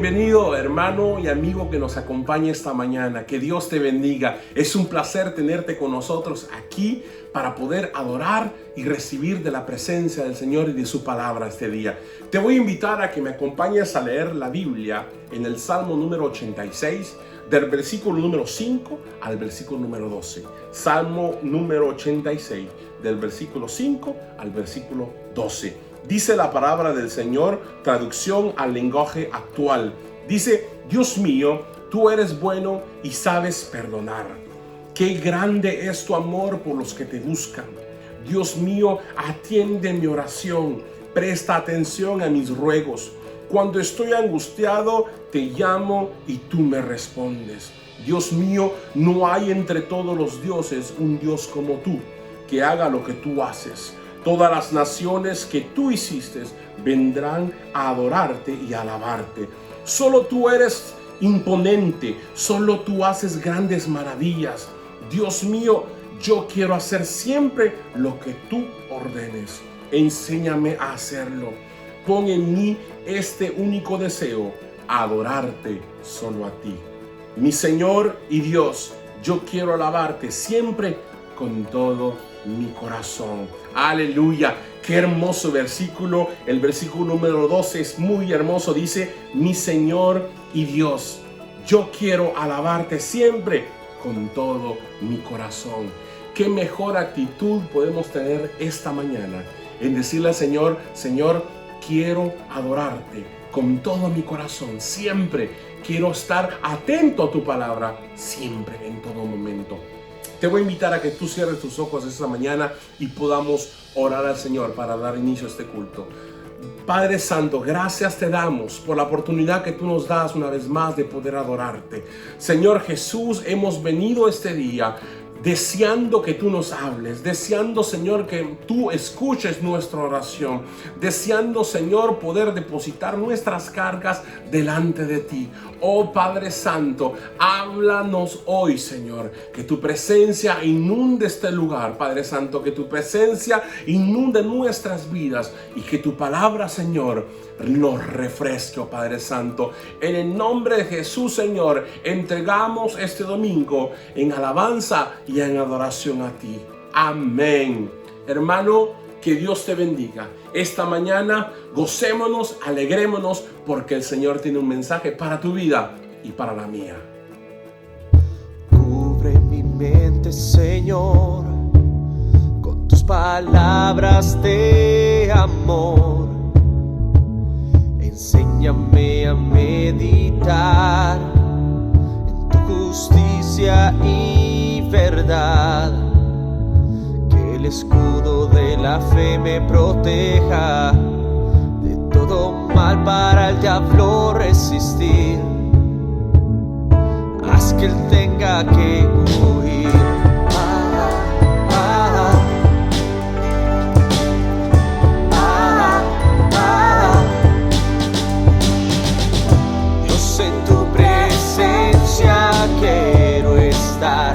Bienvenido, hermano y amigo que nos acompaña esta mañana. Que Dios te bendiga. Es un placer tenerte con nosotros aquí para poder adorar y recibir de la presencia del Señor y de su palabra este día. Te voy a invitar a que me acompañes a leer la Biblia en el Salmo número 86, del versículo número 5 al versículo número 12. Salmo número 86, del versículo 5 al versículo 12. Dice la palabra del Señor, traducción al lenguaje actual. Dice: Dios mío, tú eres bueno y sabes perdonar. Qué grande es tu amor por los que te buscan. Dios mío, atiende mi oración. Presta atención a mis ruegos. Cuando estoy angustiado, te llamo y tú me respondes. Dios mío, no hay entre todos los dioses un Dios como tú, que haga lo que tú haces. Todas las naciones que tú hiciste vendrán a adorarte y a alabarte. Solo tú eres imponente, solo tú haces grandes maravillas. Dios mío, yo quiero hacer siempre lo que tú ordenes. Enséñame a hacerlo. Pon en mí este único deseo: adorarte solo a ti. Mi Señor y Dios, yo quiero alabarte siempre con todo mi corazón. Aleluya. Qué hermoso versículo. El versículo número 12 es muy hermoso. Dice: mi Señor y Dios, yo quiero alabarte siempre con todo mi corazón. Qué mejor actitud podemos tener esta mañana en decirle al Señor: Señor, quiero adorarte con todo mi corazón siempre. Quiero estar atento a tu palabra siempre, en todo momento. Te voy a invitar a que tú cierres tus ojos esta mañana y podamos orar al Señor para dar inicio a este culto. Padre Santo, gracias te damos por la oportunidad que tú nos das una vez más de poder adorarte. Señor Jesús, hemos venido este día deseando que tú nos hables, deseando, Señor, que tú escuches nuestra oración, deseando, Señor, poder depositar nuestras cargas delante de ti. Oh Padre Santo, háblanos hoy, Señor, que tu presencia inunde este lugar, Padre Santo, que tu presencia inunde nuestras vidas y que tu palabra, Señor, nos refresque, oh Padre Santo. En el nombre de Jesús, Señor, entregamos este domingo en alabanza y en adoración a ti. Amén. Hermano, que Dios te bendiga. Esta mañana gocémonos, alegrémonos, porque el Señor tiene un mensaje para tu vida y para la mía. Cubre mi mente, Señor, con tus palabras de amor. Enséñame a meditar en tu justicia y verdad. Que el escudo de la fe me proteja de todo mal para el diablo resistir. Haz que él tenga que huir. Quiero estar,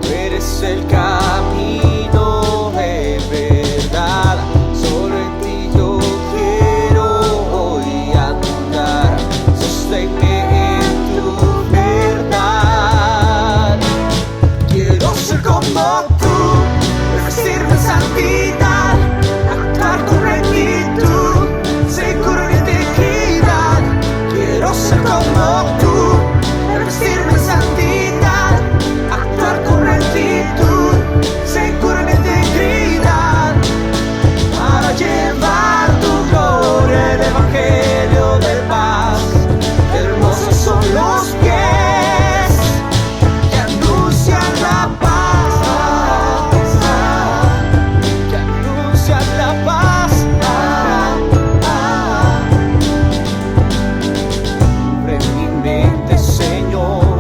tú eres el camino de verdad, solo en ti yo quiero hoy andar, sosténme en tu verdad. Quiero ser como tú, vestirme en santidad, actuar con rectitud, seguro en integridad. Quiero ser como tú, vestirme en santidad, actuar con rectitud, seguro en integridad, para llevar tu gloria, el evangelio de paz. Hermosos son los pies que anuncian la paz, que anuncian la paz. Cubre mi mente, Señor,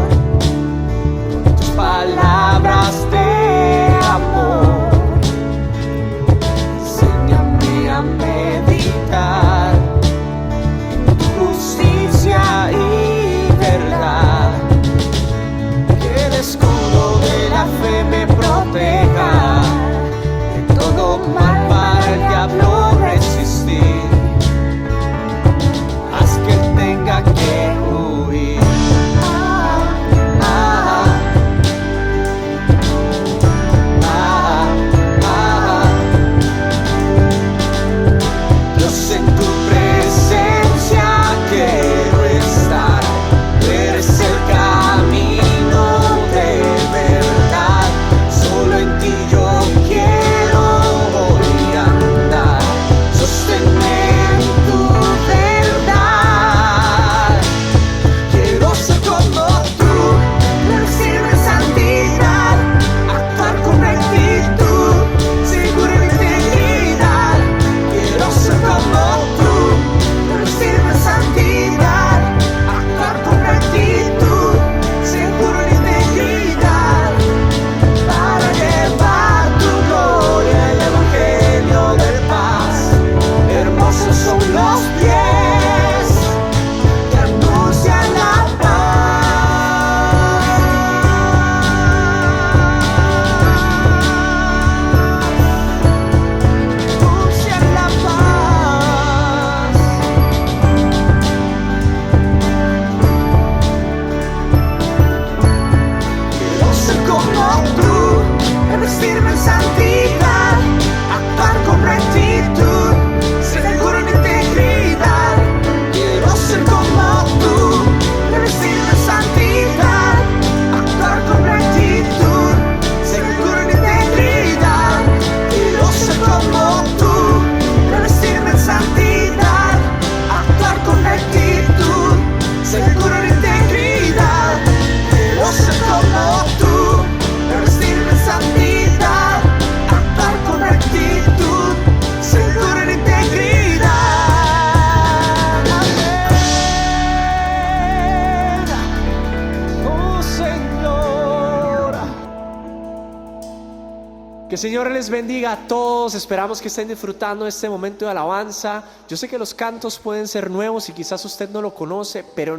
Que el Señor les bendiga a todos. Esperamos que estén disfrutando este momento de alabanza. Yo sé que los cantos pueden ser nuevos y quizás usted no lo conoce, pero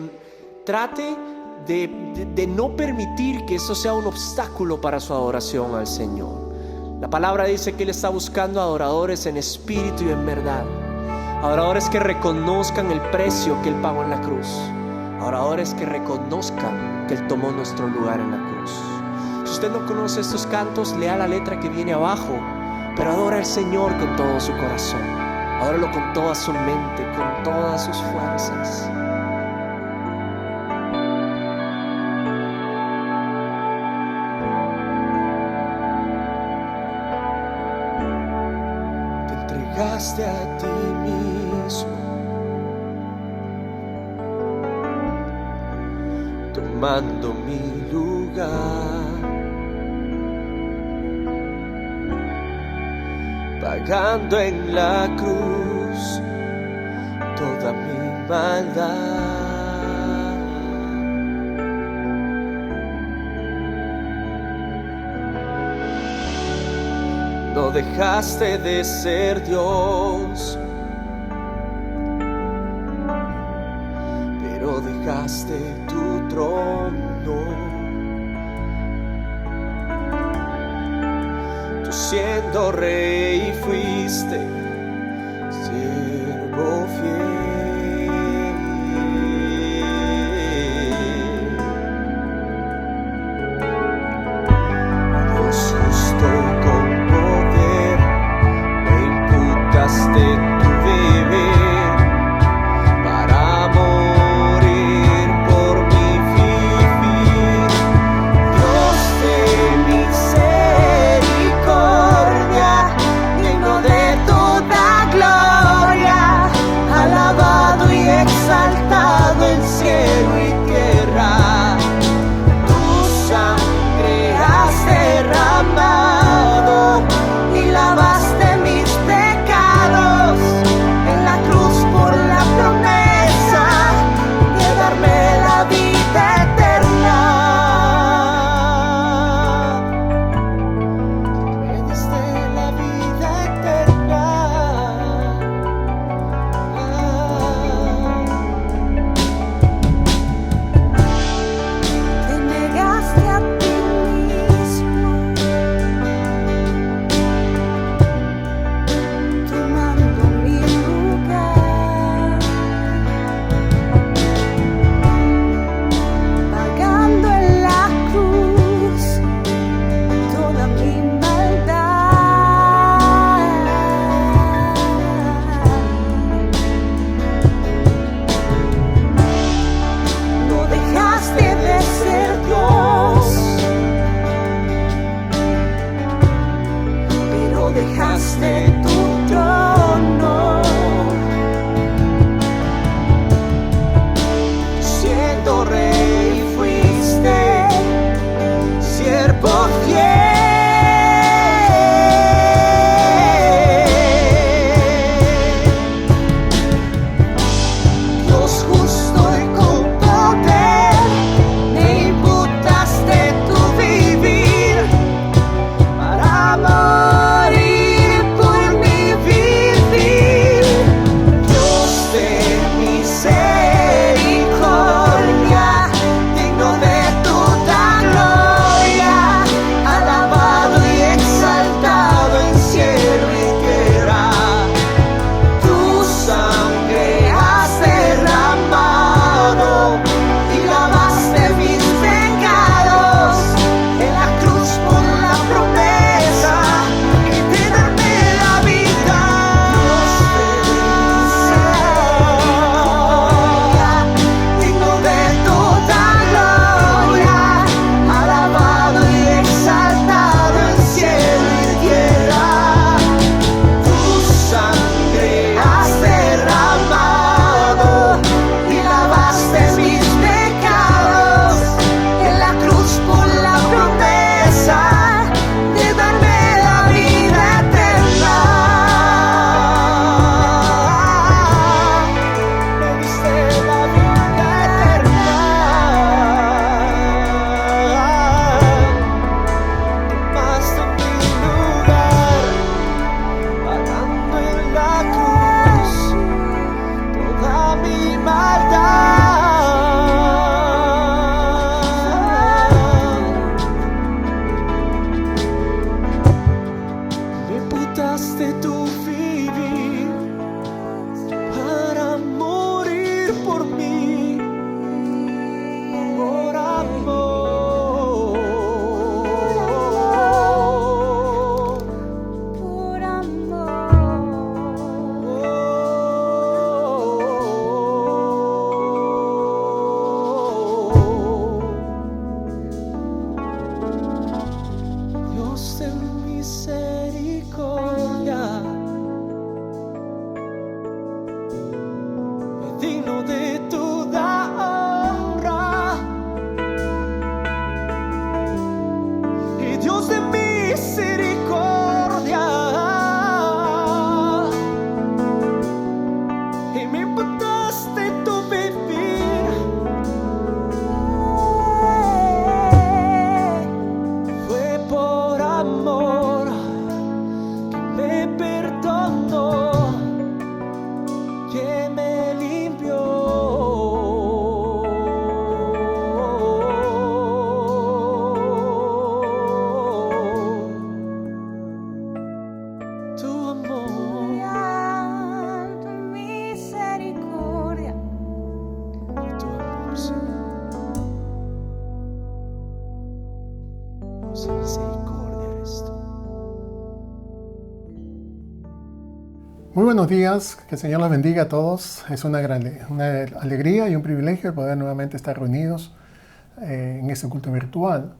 trate de no permitir que eso sea un obstáculo para su adoración al Señor. La palabra dice que Él está buscando adoradores en espíritu y en verdad, adoradores que reconozcan el precio que Él pagó en la cruz, adoradores que reconozcan que Él tomó nuestro lugar en la cruz. Si usted no conoce estos cantos, lea la letra que viene abajo, pero adora al Señor con todo su corazón, adóralo con toda su mente, con todas sus fuerzas. Te entregaste a ti mismo, tomando mi lugar, pagando en la cruz toda mi maldad. No dejaste de ser Dios, pero dejaste tu trono. Tú siendo rey fuiste siervo fiel. Dios justo y con poder, me imputaste tu deber para morir por mi vivir. Dios de misericordia, digno de toda gloria, alabado y exaltado en cielo y tierra. Tu sangre has derramado y lavaste mis pecados en la cruz por la promesa de darme la vida eterna. Me diste la vida eterna. Te negaste a ti mismo, tomando mi lugar, pagando en la cruz toda mi maldad. No dejaste de ser Dios, pero dejaste tu trono. Siendo rey fuiste siervo fiel. Dios justo y con poder, me imputaste tu vivir para morir por mi vivir. Dios de misericordia, digno de toda gloria, alabado Muy buenos días, que el Señor los bendiga a todos. Es una alegría y un privilegio el poder nuevamente estar reunidos en este culto virtual,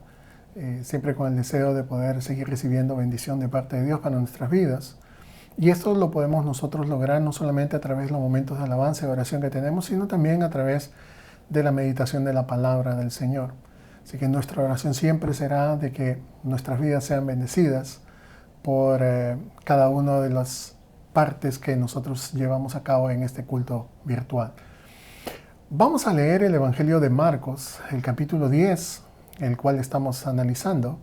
siempre con el deseo de poder seguir recibiendo bendición de parte de Dios para nuestras vidas. Y esto lo podemos nosotros lograr no solamente a través de los momentos de alabanza y oración que tenemos, sino también a través de la meditación de la palabra del Señor. Así que nuestra oración siempre será de que nuestras vidas sean bendecidas por cada una de las partes que nosotros llevamos a cabo en este culto virtual. Vamos a leer el Evangelio de Marcos, el capítulo 10, el cual estamos analizando,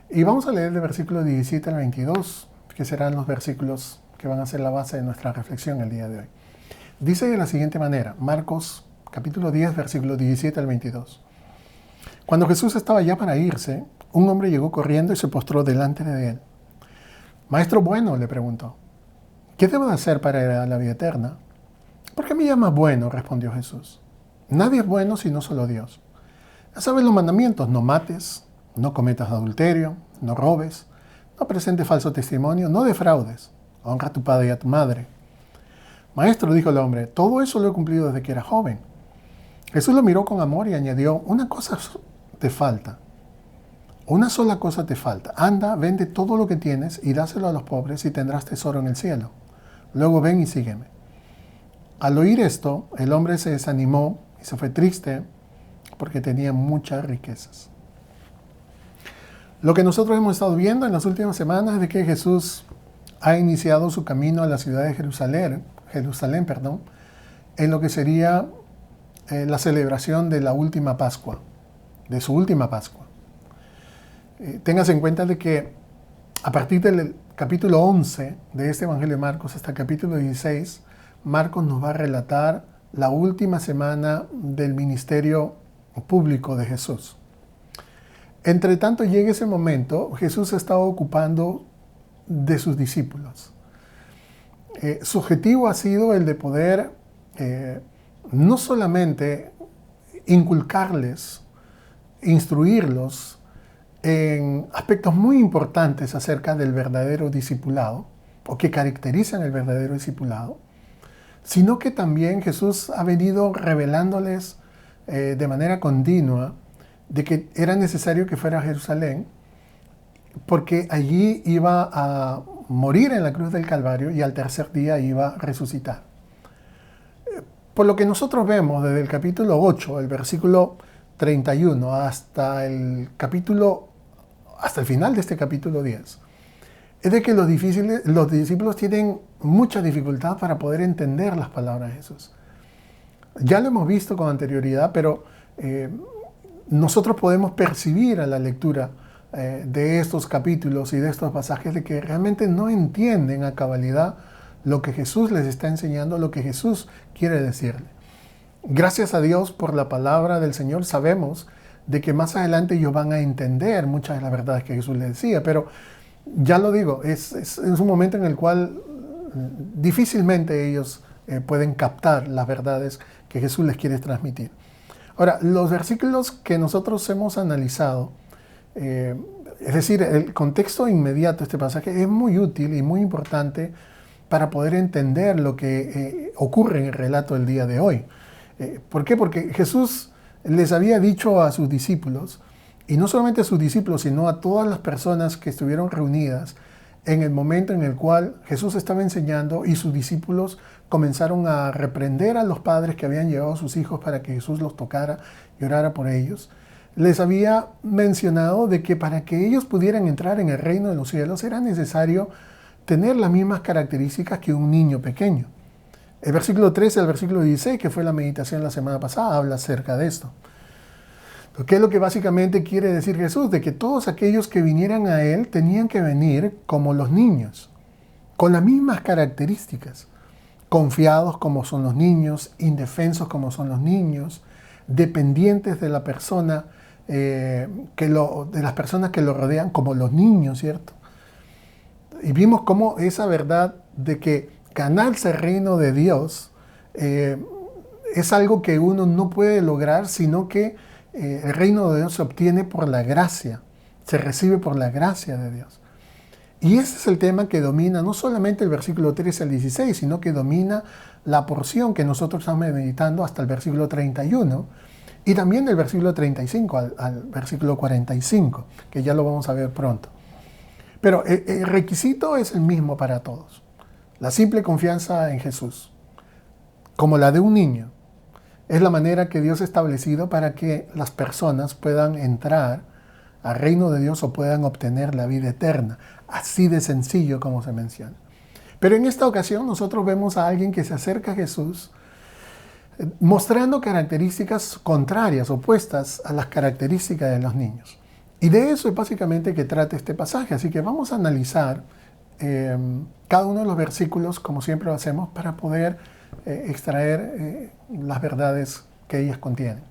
y vamos a leer del versículo 17 al 22, que serán los versículos que van a ser la base de nuestra reflexión el día de hoy. Dice de la siguiente manera, Marcos capítulo 10, versículo 17 al 22. Cuando Jesús estaba ya para irse, un hombre llegó corriendo y se postró delante de él. «Maestro bueno», le preguntó, «¿qué debo de hacer para heredar la vida eterna?» «¿Por qué me llamas bueno?», respondió Jesús. «Nadie es bueno sino solo Dios. Ya sabes los mandamientos: no mates, no cometas adulterio, no robes, no presentes falso testimonio, no defraudes, honra a tu padre y a tu madre». «Maestro», dijo el hombre, «todo eso lo he cumplido desde que era joven». Jesús lo miró con amor y añadió, «Una cosa te falta. Una sola cosa te falta. Anda, vende todo lo que tienes y dáselo a los pobres y tendrás tesoro en el cielo. Luego ven y sígueme». Al oír esto, el hombre se desanimó y se fue triste porque tenía muchas riquezas. Lo que nosotros hemos estado viendo en las últimas semanas es de que Jesús ha iniciado su camino a la ciudad de Jerusalén, en lo que sería la celebración de la última Pascua, de su última Pascua. Téngase en cuenta de que a partir del capítulo 11 de este Evangelio de Marcos hasta el capítulo 16, Marcos nos va a relatar la última semana del ministerio público de Jesús. Entre tanto llega ese momento, Jesús se estaba ocupando de sus discípulos. Su objetivo ha sido el de poder no solamente inculcarles, instruirlos en aspectos muy importantes acerca del verdadero discipulado, o que caracterizan el verdadero discipulado, sino que también Jesús ha venido revelándoles de manera continua de que era necesario que fuera a Jerusalén, porque allí iba a morir en la cruz del Calvario y al tercer día iba a resucitar. Por lo que nosotros vemos desde el capítulo 8, el versículo 31, hasta el final de este capítulo 10, es de que los discípulos tienen mucha dificultad para poder entender las palabras de Jesús. Ya lo hemos visto con anterioridad, pero nosotros podemos percibir a la lectura de estos capítulos y de estos pasajes de que realmente no entienden a cabalidad lo que Jesús les está enseñando, lo que Jesús quiere decirle. Gracias a Dios por la palabra del Señor sabemos de que más adelante ellos van a entender muchas de las verdades que Jesús les decía, pero ya lo digo, es un momento en el cual difícilmente ellos pueden captar las verdades que Jesús les quiere transmitir. Ahora, los versículos que nosotros hemos analizado, es decir, el contexto inmediato de este pasaje es muy útil y muy importante para poder entender lo que ocurre en el relato del día de hoy. ¿Por qué? Porque Jesús les había dicho a sus discípulos, y no solamente a sus discípulos, sino a todas las personas que estuvieron reunidas en el momento en el cual Jesús estaba enseñando y sus discípulos comenzaron a reprender a los padres que habían llevado a sus hijos para que Jesús los tocara y orara por ellos. Les había mencionado de que para que ellos pudieran entrar en el reino de los cielos era necesario tener las mismas características que un niño pequeño. El versículo 13 al versículo 16, que fue la meditación la semana pasada, habla acerca de esto. ¿Qué es lo que básicamente quiere decir Jesús? De que todos aquellos que vinieran a Él tenían que venir como los niños, con las mismas características, confiados como son los niños, indefensos como son los niños, dependientes de la persona, de las personas que lo rodean como los niños, ¿cierto? Y vimos cómo esa verdad de que ganarse el reino de Dios es algo que uno no puede lograr, sino que el reino de Dios se obtiene por la gracia, se recibe por la gracia de Dios. Y ese es el tema que domina no solamente el versículo 13 al 16, sino que domina la porción que nosotros estamos meditando hasta el versículo 31 y también del versículo 35 al versículo 45, que ya lo vamos a ver pronto. Pero el requisito es el mismo para todos. La simple confianza en Jesús, como la de un niño, es la manera que Dios ha establecido para que las personas puedan entrar al reino de Dios o puedan obtener la vida eterna. Así de sencillo como se menciona. Pero en esta ocasión nosotros vemos a alguien que se acerca a Jesús mostrando características contrarias, opuestas a las características de los niños. Y de eso es básicamente que trata este pasaje. Así que vamos a analizar cada uno de los versículos, como siempre lo hacemos, para poder extraer las verdades que ellas contienen.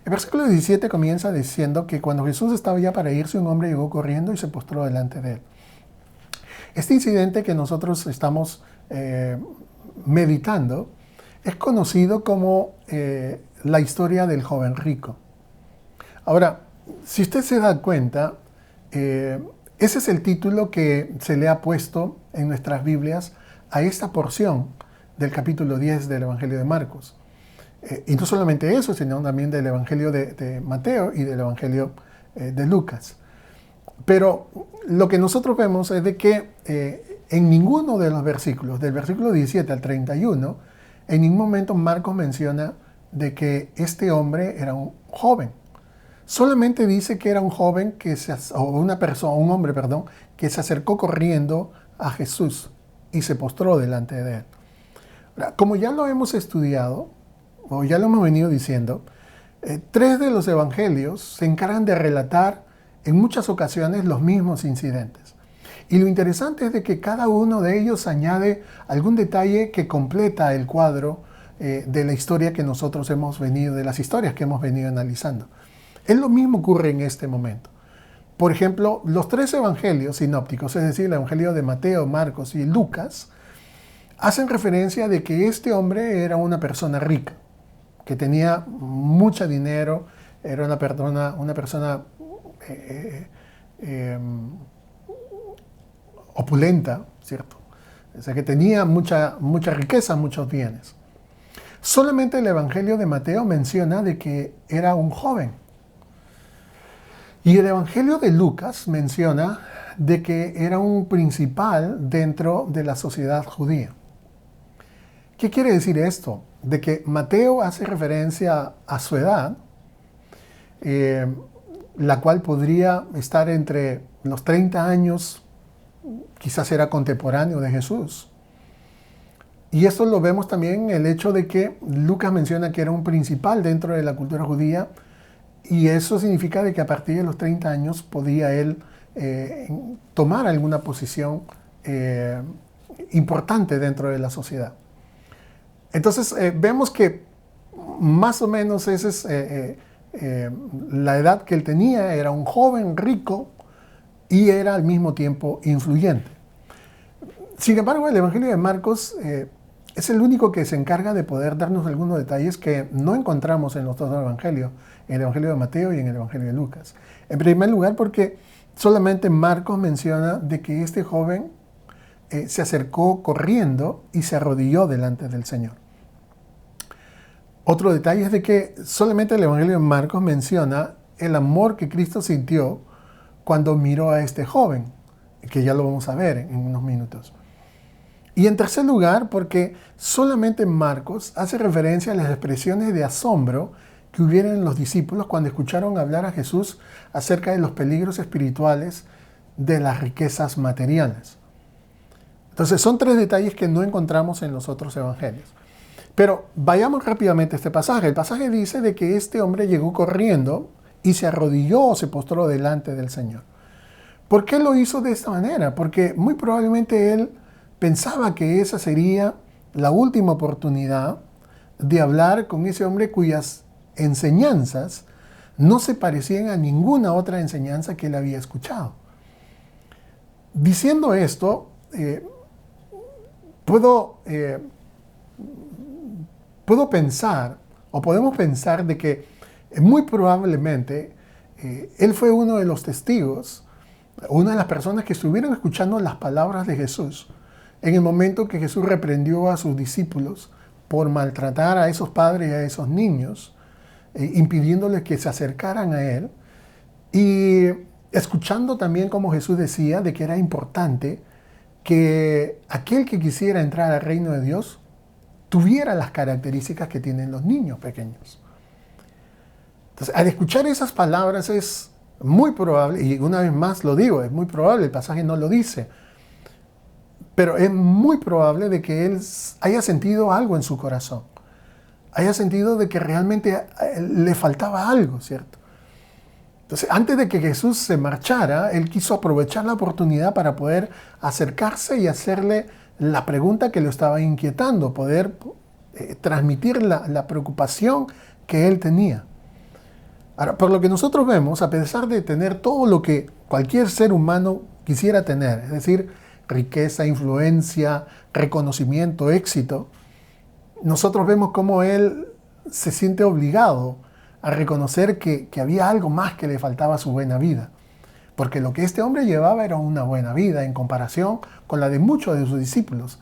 El versículo 17 comienza diciendo que cuando Jesús estaba ya para irse, un hombre llegó corriendo y se postró delante de él. Este incidente que nosotros estamos meditando es conocido como la historia del joven rico. Ahora, si usted se da cuenta, ese es el título que se le ha puesto en nuestras Biblias a esta porción del capítulo 10 del Evangelio de Marcos. Y no solamente eso, sino también del Evangelio de Mateo y del Evangelio de Lucas. Pero lo que nosotros vemos es de que en ninguno de los versículos, del versículo 17 al 31, en ningún momento Marcos menciona de que este hombre era un joven. Solamente dice que era un joven un hombre, que se acercó corriendo a Jesús y se postró delante de él. Como ya lo hemos estudiado, o ya lo hemos venido diciendo, 3 de los evangelios se encargan de relatar en muchas ocasiones los mismos incidentes. Y lo interesante es de que cada uno de ellos añade algún detalle que completa el cuadro de la historia que nosotros de las historias que hemos venido analizando. Es lo mismo ocurre en este momento. Por ejemplo, los 3 evangelios sinópticos, es decir, el evangelio de Mateo, Marcos y Lucas, hacen referencia de que este hombre era una persona rica, que tenía mucho dinero, era una persona opulenta, ¿cierto? O sea, que tenía mucha riqueza, muchos bienes. Solamente el Evangelio de Mateo menciona de que era un joven. Y el Evangelio de Lucas menciona de que era un principal dentro de la sociedad judía. ¿Qué quiere decir esto? De que Mateo hace referencia a su edad, la cual podría estar entre los 30 años, quizás era contemporáneo de Jesús. Y esto lo vemos también en el hecho de que Lucas menciona que era un principal dentro de la cultura judía, y eso significa de que a partir de los 30 años podía él tomar alguna posición importante dentro de la sociedad. Entonces vemos que más o menos esa es la edad que él tenía. Era un joven rico y era al mismo tiempo influyente. Sin embargo, el Evangelio de Marcos es el único que se encarga de poder darnos algunos detalles que no encontramos en los 2 evangelios, en el Evangelio de Mateo y en el Evangelio de Lucas. En primer lugar, porque solamente Marcos menciona de que este joven se acercó corriendo y se arrodilló delante del Señor. Otro detalle es de que solamente el Evangelio de Marcos menciona el amor que Cristo sintió cuando miró a este joven, que ya lo vamos a ver en unos minutos. Y en tercer lugar, porque solamente Marcos hace referencia a las expresiones de asombro que hubieron los discípulos cuando escucharon hablar a Jesús acerca de los peligros espirituales de las riquezas materiales. Entonces son 3 detalles que no encontramos en los otros evangelios. Pero vayamos rápidamente a este pasaje. El pasaje dice de que este hombre llegó corriendo y se arrodilló o se postró delante del Señor. ¿Por qué lo hizo de esta manera? Porque muy probablemente él pensaba que esa sería la última oportunidad de hablar con ese hombre cuyas enseñanzas no se parecían a ninguna otra enseñanza que él había escuchado. Diciendo esto, puedo pensar, o podemos pensar de que muy probablemente él fue uno de los testigos una de las personas que estuvieron escuchando las palabras de Jesús en el momento que Jesús reprendió a sus discípulos por maltratar a esos padres y a esos niños, impidiéndoles que se acercaran a Él, y escuchando también como Jesús decía de que era importante que aquel que quisiera entrar al reino de Dios tuviera las características que tienen los niños pequeños. Entonces, al escuchar esas palabras es muy probable, y una vez más lo digo, es muy probable, el pasaje no lo dice, pero es muy probable de que él haya sentido algo en su corazón, haya sentido de que realmente le faltaba algo, ¿cierto? Entonces, antes de que Jesús se marchara, él quiso aprovechar la oportunidad para poder acercarse y hacerle la pregunta que lo estaba inquietando, poder transmitir la preocupación que él tenía. Ahora, por lo que nosotros vemos, a pesar de tener todo lo que cualquier ser humano quisiera tener, es decir, riqueza, influencia, reconocimiento, éxito, nosotros vemos cómo él se siente obligado a reconocer que había algo más que le faltaba a su buena vida. Porque lo que este hombre llevaba era una buena vida en comparación con la de muchos de sus discípulos.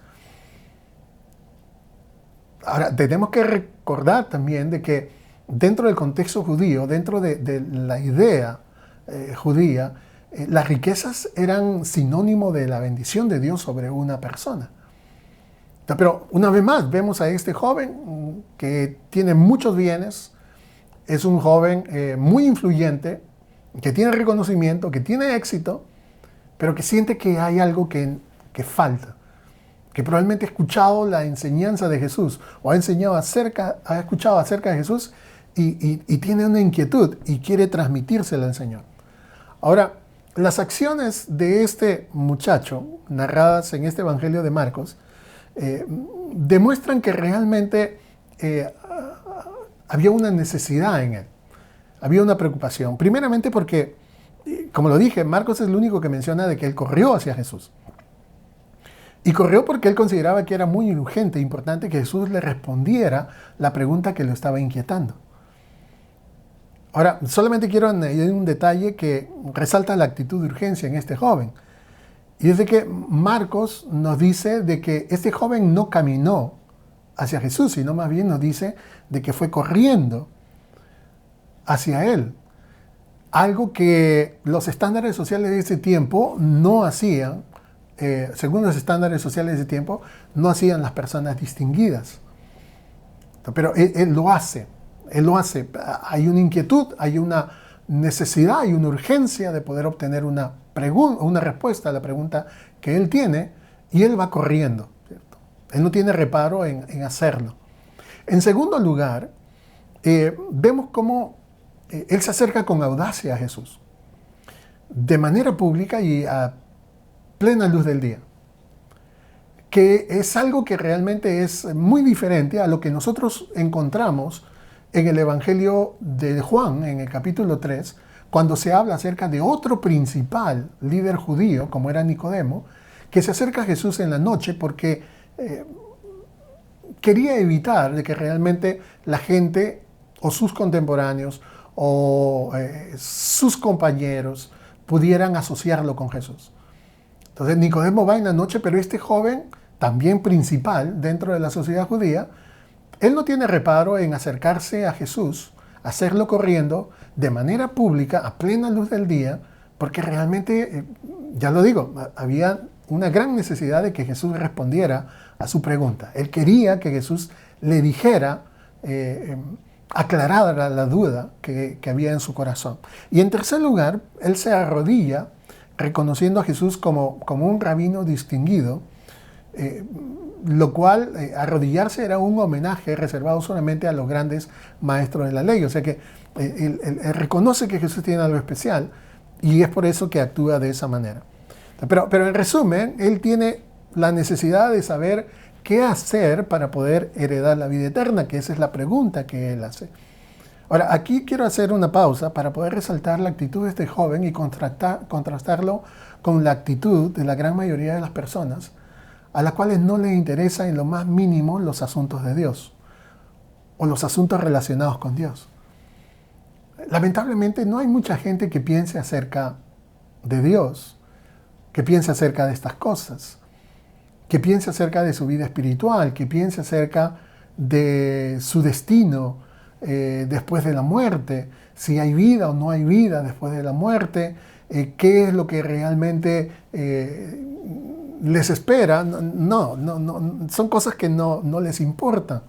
Ahora, tenemos que recordar también de que dentro del contexto judío, dentro de la idea judía, las riquezas eran sinónimo de la bendición de Dios sobre una persona. Pero una vez más, vemos a este joven que tiene muchos bienes, es un joven muy influyente, que tiene reconocimiento, que tiene éxito, pero que siente que hay algo que falta, que probablemente ha escuchado la enseñanza de Jesús o ha escuchado acerca de Jesús y tiene una inquietud y quiere transmitírsela al Señor. Ahora, las acciones de este muchacho, narradas en este Evangelio de Marcos, demuestran que realmente había una necesidad en él, había una preocupación. Primeramente porque, como lo dije, Marcos es el único que menciona de que él corrió hacia Jesús. Y corrió porque él consideraba que era muy urgente e importante que Jesús le respondiera la pregunta que lo estaba inquietando. Ahora, solamente quiero añadir un detalle que resalta la actitud de urgencia en este joven. Y es de que Marcos nos dice de que este joven no caminó hacia Jesús, sino más bien nos dice de que fue corriendo hacia Él. Algo que los estándares sociales de ese tiempo no hacían, según los estándares sociales de ese tiempo, no hacían las personas distinguidas. Pero él lo hace. Él lo hace. Hay una inquietud, hay una necesidad, hay una urgencia de poder obtener una respuesta a la pregunta que él tiene, y él va corriendo, ¿cierto? Él no tiene reparo en hacerlo. En segundo lugar, vemos cómo él se acerca con audacia a Jesús, de manera pública y a plena luz del día, que es algo que realmente es muy diferente a lo que nosotros encontramos en el Evangelio de Juan, en el capítulo 3, cuando se habla acerca de otro principal líder judío, como era Nicodemo, que se acerca a Jesús en la noche porque quería evitar de que realmente la gente o sus contemporáneos o sus compañeros pudieran asociarlo con Jesús. Entonces Nicodemo va en la noche, pero este joven, también principal dentro de la sociedad judía, él no tiene reparo en acercarse a Jesús, hacerlo corriendo de manera pública, a plena luz del día, porque realmente, ya lo digo, había una gran necesidad de que Jesús respondiera a su pregunta. Él quería que Jesús le dijera, aclarara la duda que había en su corazón. Y en tercer lugar, él se arrodilla reconociendo a Jesús como un rabino distinguido, lo cual arrodillarse era un homenaje reservado solamente a los grandes maestros de la ley. O sea que él reconoce que Jesús tiene algo especial y es por eso que actúa de esa manera. Pero en resumen, él tiene la necesidad de saber qué hacer para poder heredar la vida eterna, que esa es la pregunta que él hace. Ahora, aquí quiero hacer una pausa para poder resaltar la actitud de este joven y contrastarlo con la actitud de la gran mayoría de las personas a las cuales no les interesa en lo más mínimo los asuntos de Dios o los asuntos relacionados con Dios. Lamentablemente no hay mucha gente que piense acerca de Dios, que piense acerca de estas cosas, que piense acerca de su vida espiritual, que piense acerca de su destino después de la muerte, si hay vida o no hay vida después de la muerte, qué es lo que realmente les espera. No, son cosas que no les importan.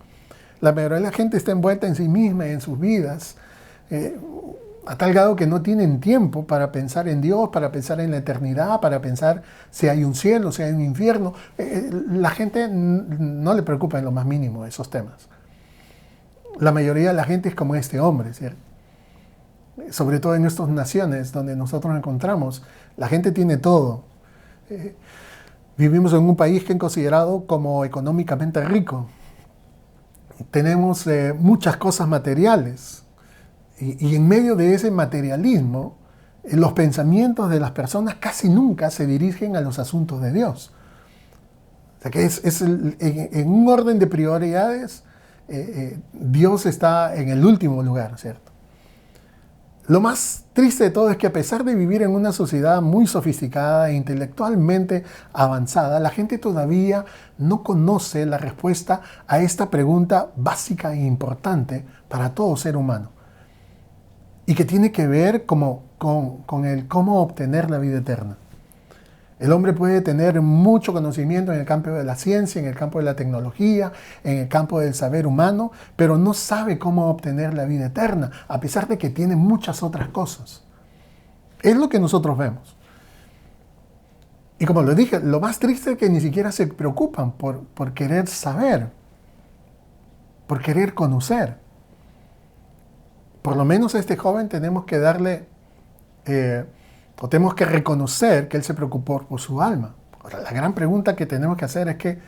La mayoría de la gente está envuelta en sí misma y en sus vidas, a tal grado que no tienen tiempo para pensar en Dios, para pensar en la eternidad, para pensar si hay un cielo, si hay un infierno. La gente no le preocupa en lo más mínimo esos temas. La mayoría de la gente es como este hombre, ¿cierto? Sobre todo en estas naciones donde nosotros nos encontramos, la gente tiene todo. Vivimos en un país que es considerado como económicamente rico. Tenemos muchas cosas materiales. Y en medio de ese materialismo, los pensamientos de las personas casi nunca se dirigen a los asuntos de Dios. O sea que en un orden de prioridades, Dios está en el último lugar, ¿cierto? Lo más triste de todo es que a pesar de vivir en una sociedad muy sofisticada e intelectualmente avanzada, la gente todavía no conoce la respuesta a esta pregunta básica e importante para todo ser humano, y que tiene que ver con el cómo obtener la vida eterna. El hombre puede tener mucho conocimiento en el campo de la ciencia, en el campo de la tecnología, en el campo del saber humano, pero no sabe cómo obtener la vida eterna, a pesar de que tiene muchas otras cosas. Es lo que nosotros vemos. Y como lo dije, lo más triste es que ni siquiera se preocupan por querer saber, por querer conocer. Por lo menos a este joven tenemos que darle... o tenemos que reconocer que él se preocupó por su alma. Ahora, la gran pregunta que tenemos que hacer es que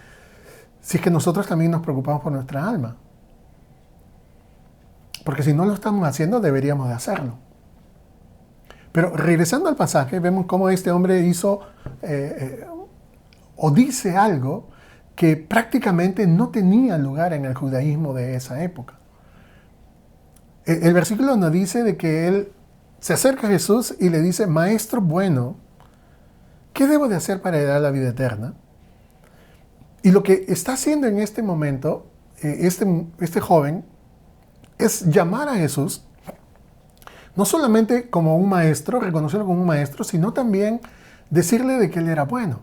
si es que nosotros también nos preocupamos por nuestra alma. Porque si no lo estamos haciendo, deberíamos de hacerlo. Pero regresando al pasaje, vemos cómo este hombre hizo o dice algo que prácticamente no tenía lugar en el judaísmo de esa época. El versículo nos dice de que él se acerca a Jesús y le dice: Maestro bueno, ¿qué debo de hacer para heredar la vida eterna? Y lo que está haciendo en este momento este joven es llamar a Jesús, no solamente como un maestro, reconocerlo como un maestro, sino también decirle de que él era bueno.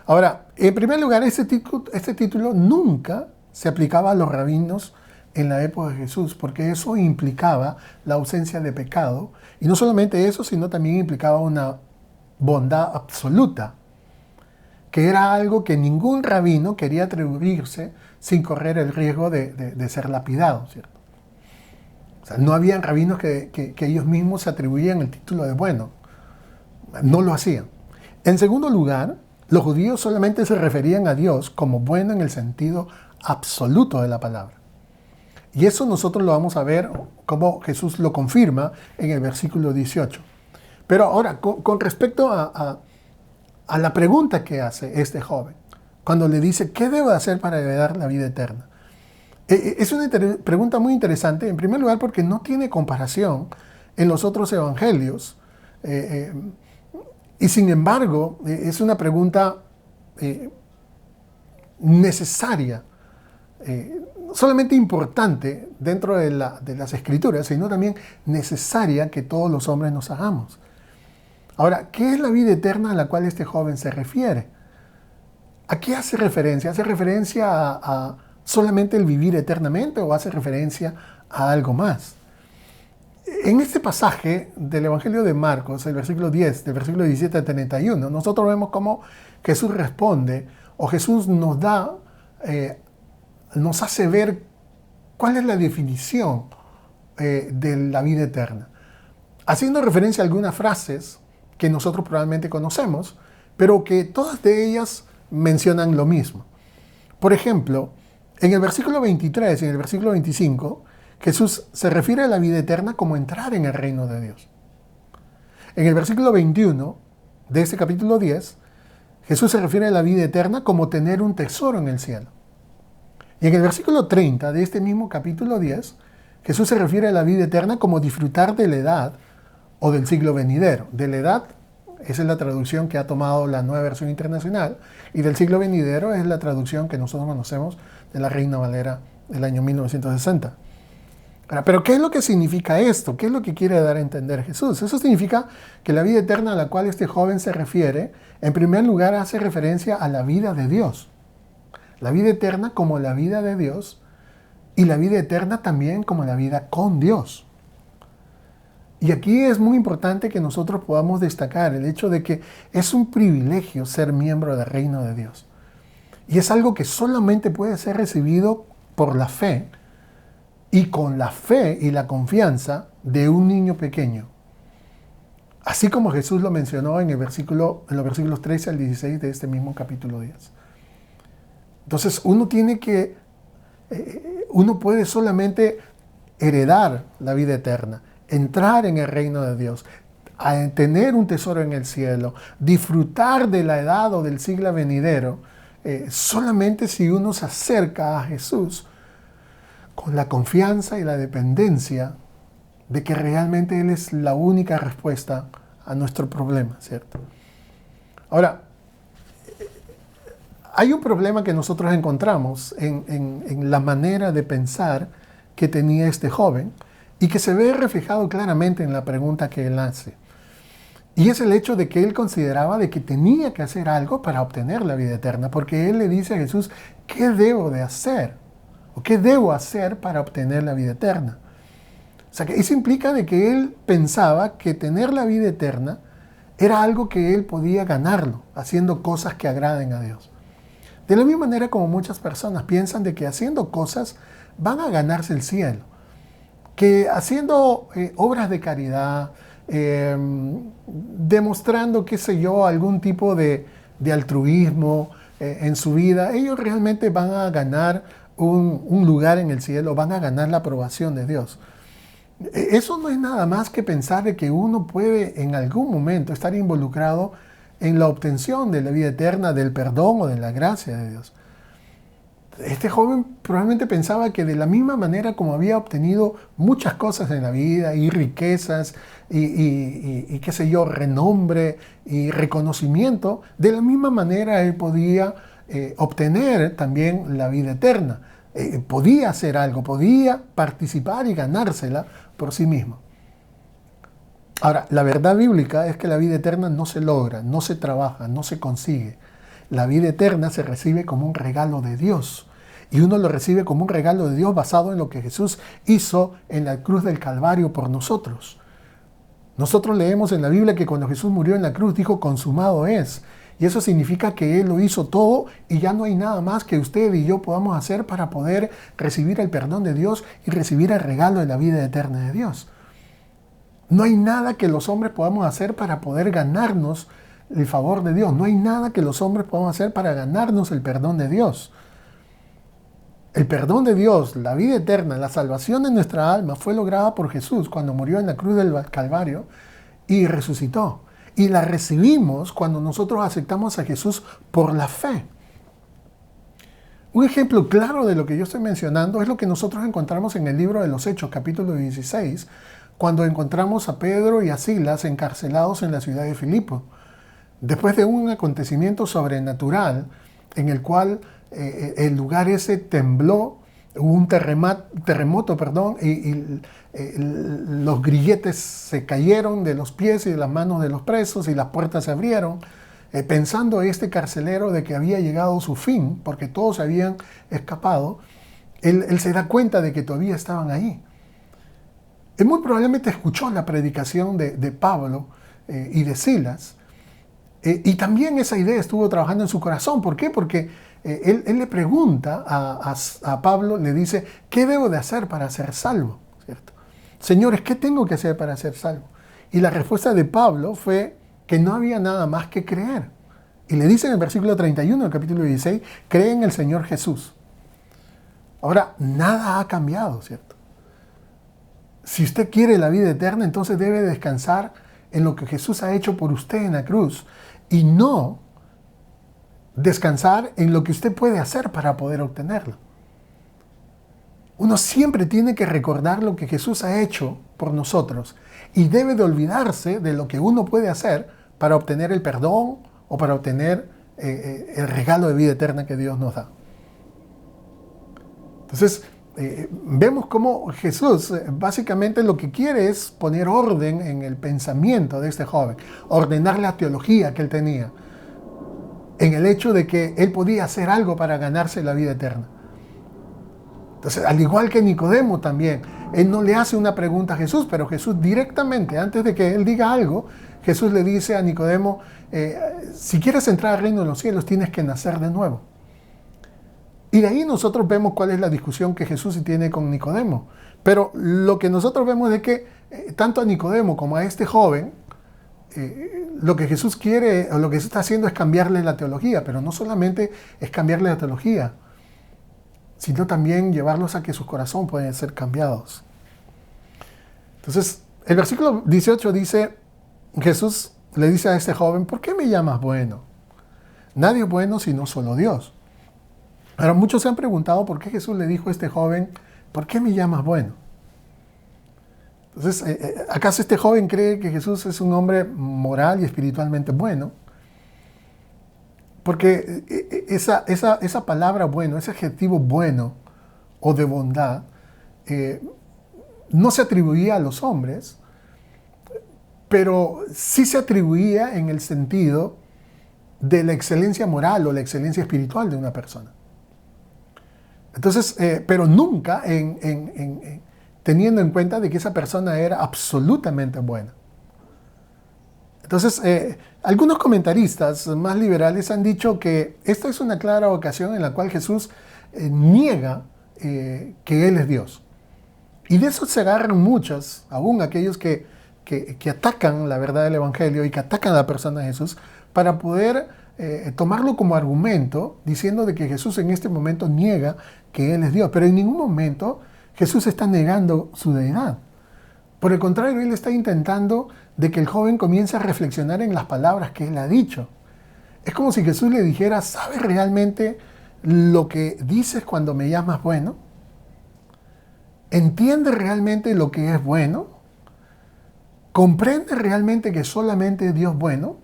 Ahora, en primer lugar, este título nunca se aplicaba a los rabinos en la época de Jesús, porque eso implicaba la ausencia de pecado, y no solamente eso, sino también implicaba una bondad absoluta, que era algo que ningún rabino quería atribuirse sin correr el riesgo de ser lapidado, ¿cierto? O sea, no habían rabinos que ellos mismos se atribuían el título de bueno, no lo hacían. En segundo lugar, los judíos solamente se referían a Dios como bueno en el sentido absoluto de la palabra. Y eso nosotros lo vamos a ver como Jesús lo confirma en el versículo 18. Pero ahora, con respecto a la pregunta que hace este joven, cuando le dice, ¿qué debo hacer para heredar la vida eterna? Es una pregunta muy interesante, en primer lugar porque no tiene comparación en los otros evangelios. Y sin embargo, es una pregunta necesaria, solamente importante dentro de las Escrituras, sino también necesaria que todos los hombres nos hagamos. Ahora, ¿qué es la vida eterna a la cual este joven se refiere? ¿A qué hace referencia? ¿Hace referencia a solamente el vivir eternamente o hace referencia a algo más? En este pasaje del Evangelio de Marcos, el versículo 10, del versículo 17 al 31, nosotros vemos cómo Jesús responde, o Jesús nos hace ver cuál es la definición de la vida eterna, haciendo referencia a algunas frases que nosotros probablemente conocemos, pero que todas de ellas mencionan lo mismo. Por ejemplo, en el versículo 23 y en el versículo 25, Jesús se refiere a la vida eterna como entrar en el reino de Dios. En el versículo 21 de este capítulo 10, Jesús se refiere a la vida eterna como tener un tesoro en el cielo. Y en el versículo 30 de este mismo capítulo 10, Jesús se refiere a la vida eterna como disfrutar de la edad o del siglo venidero. De la edad, esa es la traducción que ha tomado la Nueva Versión Internacional, y del siglo venidero es la traducción que nosotros conocemos de la Reina Valera del año 1960. Pero ¿qué es lo que significa esto? ¿Qué es lo que quiere dar a entender Jesús? Eso significa que la vida eterna a la cual este joven se refiere, en primer lugar hace referencia a la vida de Dios. La vida eterna como la vida de Dios, y la vida eterna también como la vida con Dios. Y aquí es muy importante que nosotros podamos destacar el hecho de que es un privilegio ser miembro del reino de Dios. Y es algo que solamente puede ser recibido por la fe, y con la fe y la confianza de un niño pequeño. Así como Jesús lo mencionó en los versículos 13 al 16 de este mismo capítulo 10. Entonces uno puede solamente heredar la vida eterna, entrar en el reino de Dios, tener un tesoro en el cielo, disfrutar de la edad o del siglo venidero, solamente si uno se acerca a Jesús con la confianza y la dependencia de que realmente Él es la única respuesta a nuestro problema, ¿cierto? Ahora, hay un problema que nosotros encontramos en la manera de pensar que tenía este joven y que se ve reflejado claramente en la pregunta que él hace. Y es el hecho de que él consideraba de que tenía que hacer algo para obtener la vida eterna, porque él le dice a Jesús, ¿qué debo de hacer? ¿O qué debo hacer para obtener la vida eterna? O sea, que eso implica de que él pensaba que tener la vida eterna era algo que él podía ganarlo, haciendo cosas que agraden a Dios. De la misma manera como muchas personas piensan de que haciendo cosas van a ganarse el cielo, que haciendo obras de caridad, demostrando, qué sé yo, algún tipo de altruismo en su vida, ellos realmente van a ganar un lugar en el cielo, van a ganar la aprobación de Dios. Eso no es nada más que pensar de que uno puede en algún momento estar involucrado en la obtención de la vida eterna, del perdón o de la gracia de Dios. Este joven probablemente pensaba que de la misma manera como había obtenido muchas cosas en la vida, y riquezas, y qué sé yo, renombre y reconocimiento, de la misma manera él podía obtener también la vida eterna. Podía hacer algo, podía participar y ganársela por sí mismo. Ahora, la verdad bíblica es que la vida eterna no se logra, no se trabaja, no se consigue. La vida eterna se recibe como un regalo de Dios. Y uno lo recibe como un regalo de Dios basado en lo que Jesús hizo en la cruz del Calvario por nosotros. Nosotros leemos en la Biblia que cuando Jesús murió en la cruz dijo, consumado es. Y eso significa que Él lo hizo todo y ya no hay nada más que usted y yo podamos hacer para poder recibir el perdón de Dios y recibir el regalo de la vida eterna de Dios. No hay nada que los hombres podamos hacer para poder ganarnos el favor de Dios. No hay nada que los hombres podamos hacer para ganarnos el perdón de Dios. El perdón de Dios, la vida eterna, la salvación de nuestra alma fue lograda por Jesús cuando murió en la cruz del Calvario y resucitó. Y la recibimos cuando nosotros aceptamos a Jesús por la fe. Un ejemplo claro de lo que yo estoy mencionando es lo que nosotros encontramos en el libro de los Hechos, capítulo 16, cuando encontramos a Pedro y a Silas encarcelados en la ciudad de Filipo. Después de un acontecimiento sobrenatural en el cual el lugar ese tembló, hubo un terremoto, y los grilletes se cayeron de los pies y de las manos de los presos y las puertas se abrieron, pensando este carcelero de que había llegado su fin, porque todos habían escapado. Él se da cuenta de que todavía estaban ahí. Él muy probablemente escuchó la predicación de Pablo y de Silas, y también esa idea estuvo trabajando en su corazón. ¿Por qué? Porque él le pregunta a Pablo, le dice, ¿qué debo de hacer para ser salvo? ¿Cierto? Señores, ¿qué tengo que hacer para ser salvo? Y la respuesta de Pablo fue que no había nada más que creer. Y le dice en el versículo 31 del capítulo 16, cree en el Señor Jesús. Ahora, nada ha cambiado, ¿cierto? Si usted quiere la vida eterna, entonces debe descansar en lo que Jesús ha hecho por usted en la cruz y no descansar en lo que usted puede hacer para poder obtenerlo. Uno siempre tiene que recordar lo que Jesús ha hecho por nosotros y debe de olvidarse de lo que uno puede hacer para obtener el perdón o para obtener el regalo de vida eterna que Dios nos da. Entonces, vemos cómo Jesús básicamente lo que quiere es poner orden en el pensamiento de este joven, ordenar la teología que él tenía, en el hecho de que él podía hacer algo para ganarse la vida eterna. Entonces, al igual que Nicodemo también, él no le hace una pregunta a Jesús, pero Jesús directamente, antes de que él diga algo, Jesús le dice a Nicodemo, si quieres entrar al reino de los cielos, tienes que nacer de nuevo. Y de ahí nosotros vemos cuál es la discusión que Jesús tiene con Nicodemo. Pero lo que nosotros vemos es que tanto a Nicodemo como a este joven, lo que Jesús quiere, o lo que Jesús está haciendo es cambiarle la teología, pero no solamente es cambiarle la teología, sino también llevarlos a que sus corazones pueden ser cambiados. Entonces, el versículo 18 dice, Jesús le dice a este joven, ¿por qué me llamas bueno? Nadie es bueno sino solo Dios. Ahora, muchos se han preguntado por qué Jesús le dijo a este joven, ¿por qué me llamas bueno? Entonces, ¿acaso este joven cree que Jesús es un hombre moral y espiritualmente bueno? Porque esa palabra bueno, ese adjetivo bueno o de bondad, no se atribuía a los hombres, pero sí se atribuía en el sentido de la excelencia moral o la excelencia espiritual de una persona. Entonces, pero nunca teniendo en cuenta de que esa persona era absolutamente buena. Entonces, algunos comentaristas más liberales han dicho que esta es una clara ocasión en la cual Jesús niega que Él es Dios. Y de eso se agarran muchos, aún aquellos que atacan la verdad del Evangelio y que atacan a la persona de Jesús, para poder tomarlo como argumento, diciendo de que Jesús en este momento niega que Él es Dios. Pero en ningún momento Jesús está negando su deidad. Por el contrario, Él está intentando de que el joven comience a reflexionar en las palabras que Él ha dicho. Es como si Jesús le dijera, ¿sabes realmente lo que dices cuando me llamas bueno? ¿Entiendes realmente lo que es bueno? ¿Comprendes realmente que solamente Dios es bueno?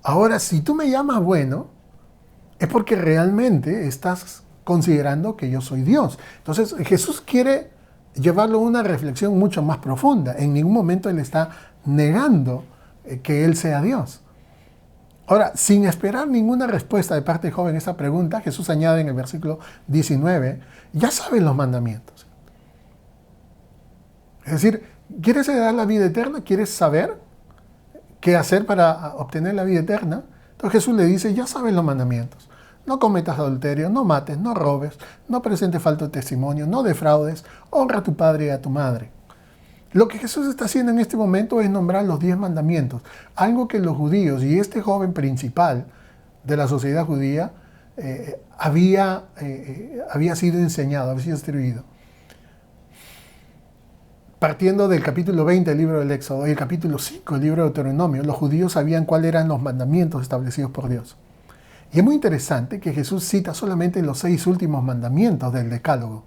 Ahora, si tú me llamas bueno, es porque realmente estás considerando que yo soy Dios. Entonces, Jesús quiere llevarlo a una reflexión mucho más profunda. En ningún momento Él está negando que Él sea Dios. Ahora, sin esperar ninguna respuesta de parte del joven a esta pregunta, Jesús añade en el versículo 19, ya saben los mandamientos. Es decir, ¿quieres heredar la vida eterna? ¿Quieres saber qué hacer para obtener la vida eterna? Entonces Jesús le dice, ya saben los mandamientos. No cometas adulterio, no mates, no robes, no presentes falso testimonio, no defraudes, honra a tu padre y a tu madre. Lo que Jesús está haciendo en este momento es nombrar los 10 mandamientos, algo que los judíos y este joven principal de la sociedad judía había sido enseñado, había sido instruido. Partiendo del capítulo 20 del libro del Éxodo y el capítulo 5 del libro de Deuteronomio, los judíos sabían cuáles eran los mandamientos establecidos por Dios. Y es muy interesante que Jesús cita solamente los 6 últimos mandamientos del Decálogo.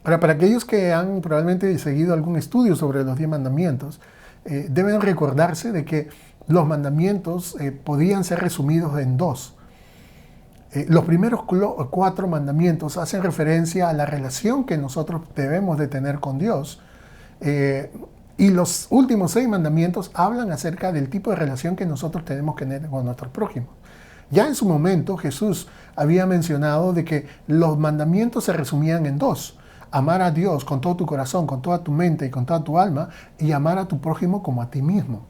Ahora, para aquellos que han probablemente seguido algún estudio sobre los 10 mandamientos, deben recordarse de que los mandamientos podían ser resumidos en 2. Los primeros 4 mandamientos hacen referencia a la relación que nosotros debemos de tener con Dios. Y los últimos 6 mandamientos hablan acerca del tipo de relación que nosotros tenemos que tener con nuestros prójimos. Ya en su momento Jesús había mencionado de que los mandamientos se resumían en 2. Amar a Dios con todo tu corazón, con toda tu mente y con toda tu alma, y amar a tu prójimo como a ti mismo.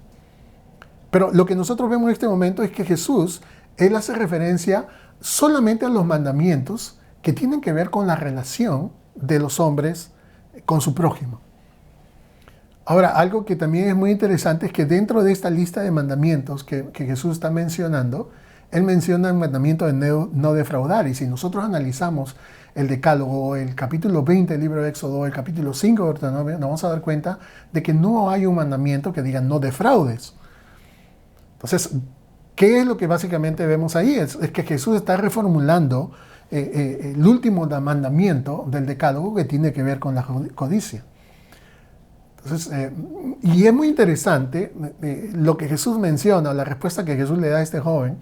Pero lo que nosotros vemos en este momento es que Jesús, Él hace referencia solamente a los mandamientos que tienen que ver con la relación de los hombres con su prójimo. Ahora, algo que también es muy interesante es que dentro de esta lista de mandamientos que Jesús está mencionando, Él menciona el mandamiento de no defraudar. Y si nosotros analizamos el Decálogo, el capítulo 20 del libro de Éxodo, el capítulo 5 de Deuteronomio, nos vamos a dar cuenta de que no hay un mandamiento que diga no defraudes. Entonces, ¿qué es lo que básicamente vemos ahí? Es que Jesús está reformulando el último mandamiento del Decálogo que tiene que ver con la codicia. Entonces, y es muy interesante lo que Jesús menciona, la respuesta que Jesús le da a este joven,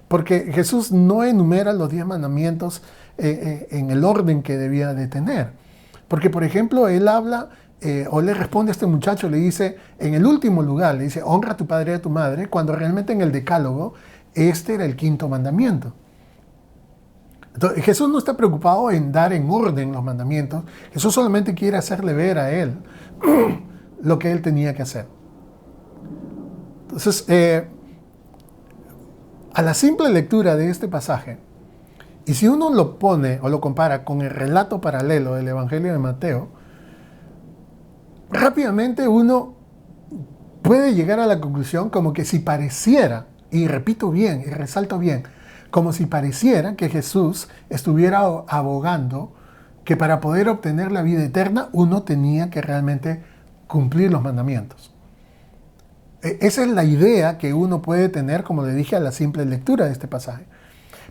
porque Jesús no enumera los 10 mandamientos en el orden que debía de tener. Porque, por ejemplo, él habla o le responde a este muchacho, le dice, en el último lugar, le dice, honra a tu padre y a tu madre, cuando realmente en el decálogo, este era el 5.º mandamiento. Entonces, Jesús no está preocupado en dar en orden los mandamientos. Jesús solamente quiere hacerle ver a él lo que él tenía que hacer. Entonces, a la simple lectura de este pasaje, y si uno lo pone o lo compara con el relato paralelo del Evangelio de Mateo, rápidamente uno puede llegar a la conclusión como que si pareciera, y repito bien, y resalto bien, como si pareciera que Jesús estuviera abogando que para poder obtener la vida eterna uno tenía que realmente cumplir los mandamientos. Esa es la idea que uno puede tener, como le dije, a la simple lectura de este pasaje.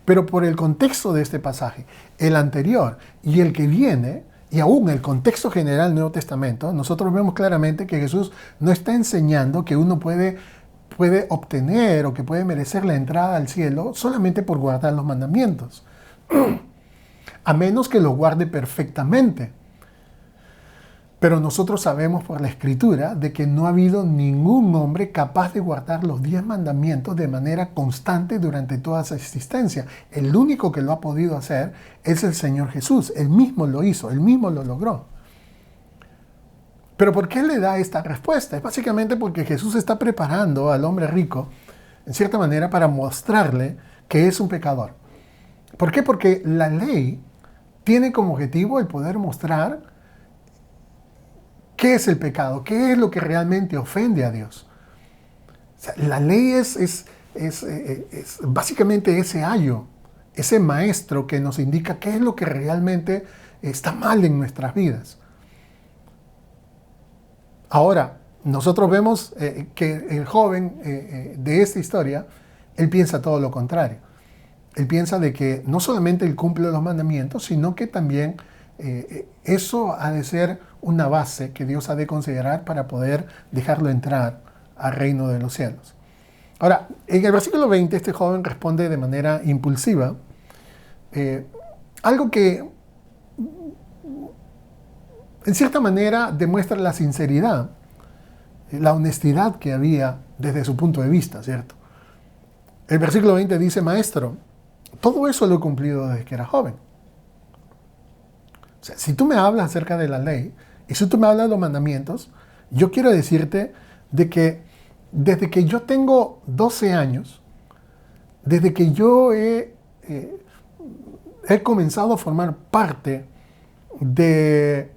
Pero por el contexto de este pasaje, el anterior y el que viene, y aún el contexto general del Nuevo Testamento, nosotros vemos claramente que Jesús no está enseñando que uno puede obtener o que puede merecer la entrada al cielo solamente por guardar los mandamientos, a menos que los guarde perfectamente. Pero nosotros sabemos por la Escritura de que no ha habido ningún hombre capaz de guardar los 10 mandamientos de manera constante durante toda su existencia. El único que lo ha podido hacer es el Señor Jesús. Él mismo lo hizo, él mismo lo logró. Pero ¿por qué le da esta respuesta? Es básicamente porque Jesús está preparando al hombre rico, en cierta manera, para mostrarle que es un pecador. ¿Por qué? Porque la ley tiene como objetivo el poder mostrar qué es el pecado, qué es lo que realmente ofende a Dios. O sea, la ley es básicamente ese ayo, ese maestro que nos indica qué es lo que realmente está mal en nuestras vidas. Ahora, nosotros vemos que el joven de esta historia, él piensa todo lo contrario. Él piensa de que no solamente él cumple los mandamientos, sino que también eso ha de ser una base que Dios ha de considerar para poder dejarlo entrar al reino de los cielos. Ahora, en el versículo 20, este joven responde de manera impulsiva, algo que en cierta manera demuestra la sinceridad, la honestidad que había desde su punto de vista, ¿cierto? El versículo 20 dice, maestro, todo eso lo he cumplido desde que era joven. O sea, si tú me hablas acerca de la ley y si tú me hablas de los mandamientos, yo quiero decirte de que desde que yo tengo 12 años, desde que yo he comenzado a formar parte de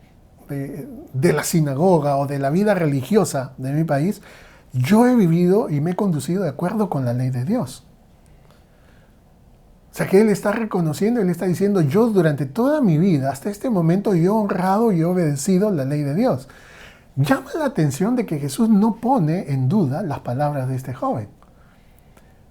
la sinagoga o de la vida religiosa de mi país, yo he vivido y me he conducido de acuerdo con la ley de Dios. O sea que él está reconociendo, él está diciendo, yo durante toda mi vida, hasta este momento, yo he honrado y he obedecido la ley de Dios. Llama la atención de que Jesús no pone en duda las palabras de este joven.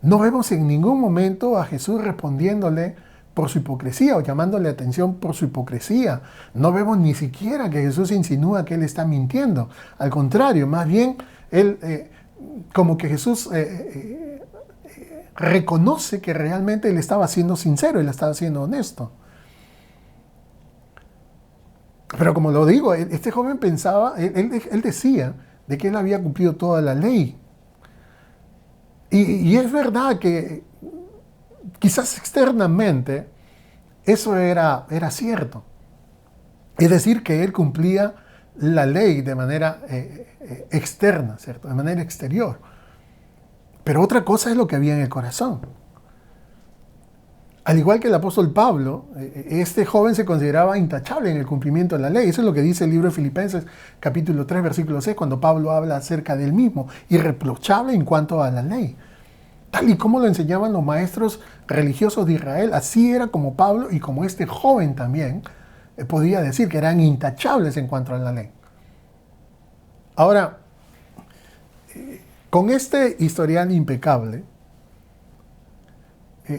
No vemos en ningún momento a Jesús respondiéndole por su hipocresía o llamándole atención por su hipocresía. No vemos ni siquiera que Jesús insinúa que él está mintiendo. Al contrario, más bien, él, como que Jesús reconoce que realmente él estaba siendo sincero, él estaba siendo honesto. Pero como lo digo, este joven pensaba, él decía de que él había cumplido toda la ley. Y es verdad que quizás externamente eso era cierto. Es decir, que él cumplía la ley de manera externa, ¿cierto? De manera exterior. Pero otra cosa es lo que había en el corazón. Al igual que el apóstol Pablo, este joven se consideraba intachable en el cumplimiento de la ley. Eso es lo que dice el libro de Filipenses, capítulo 3, versículo 6, cuando Pablo habla acerca del mismo, irreprochable en cuanto a la ley. Tal y como lo enseñaban los maestros religiosos de Israel, así era como Pablo y como este joven también podía decir que eran intachables en cuanto a la ley. Ahora, con este historial impecable,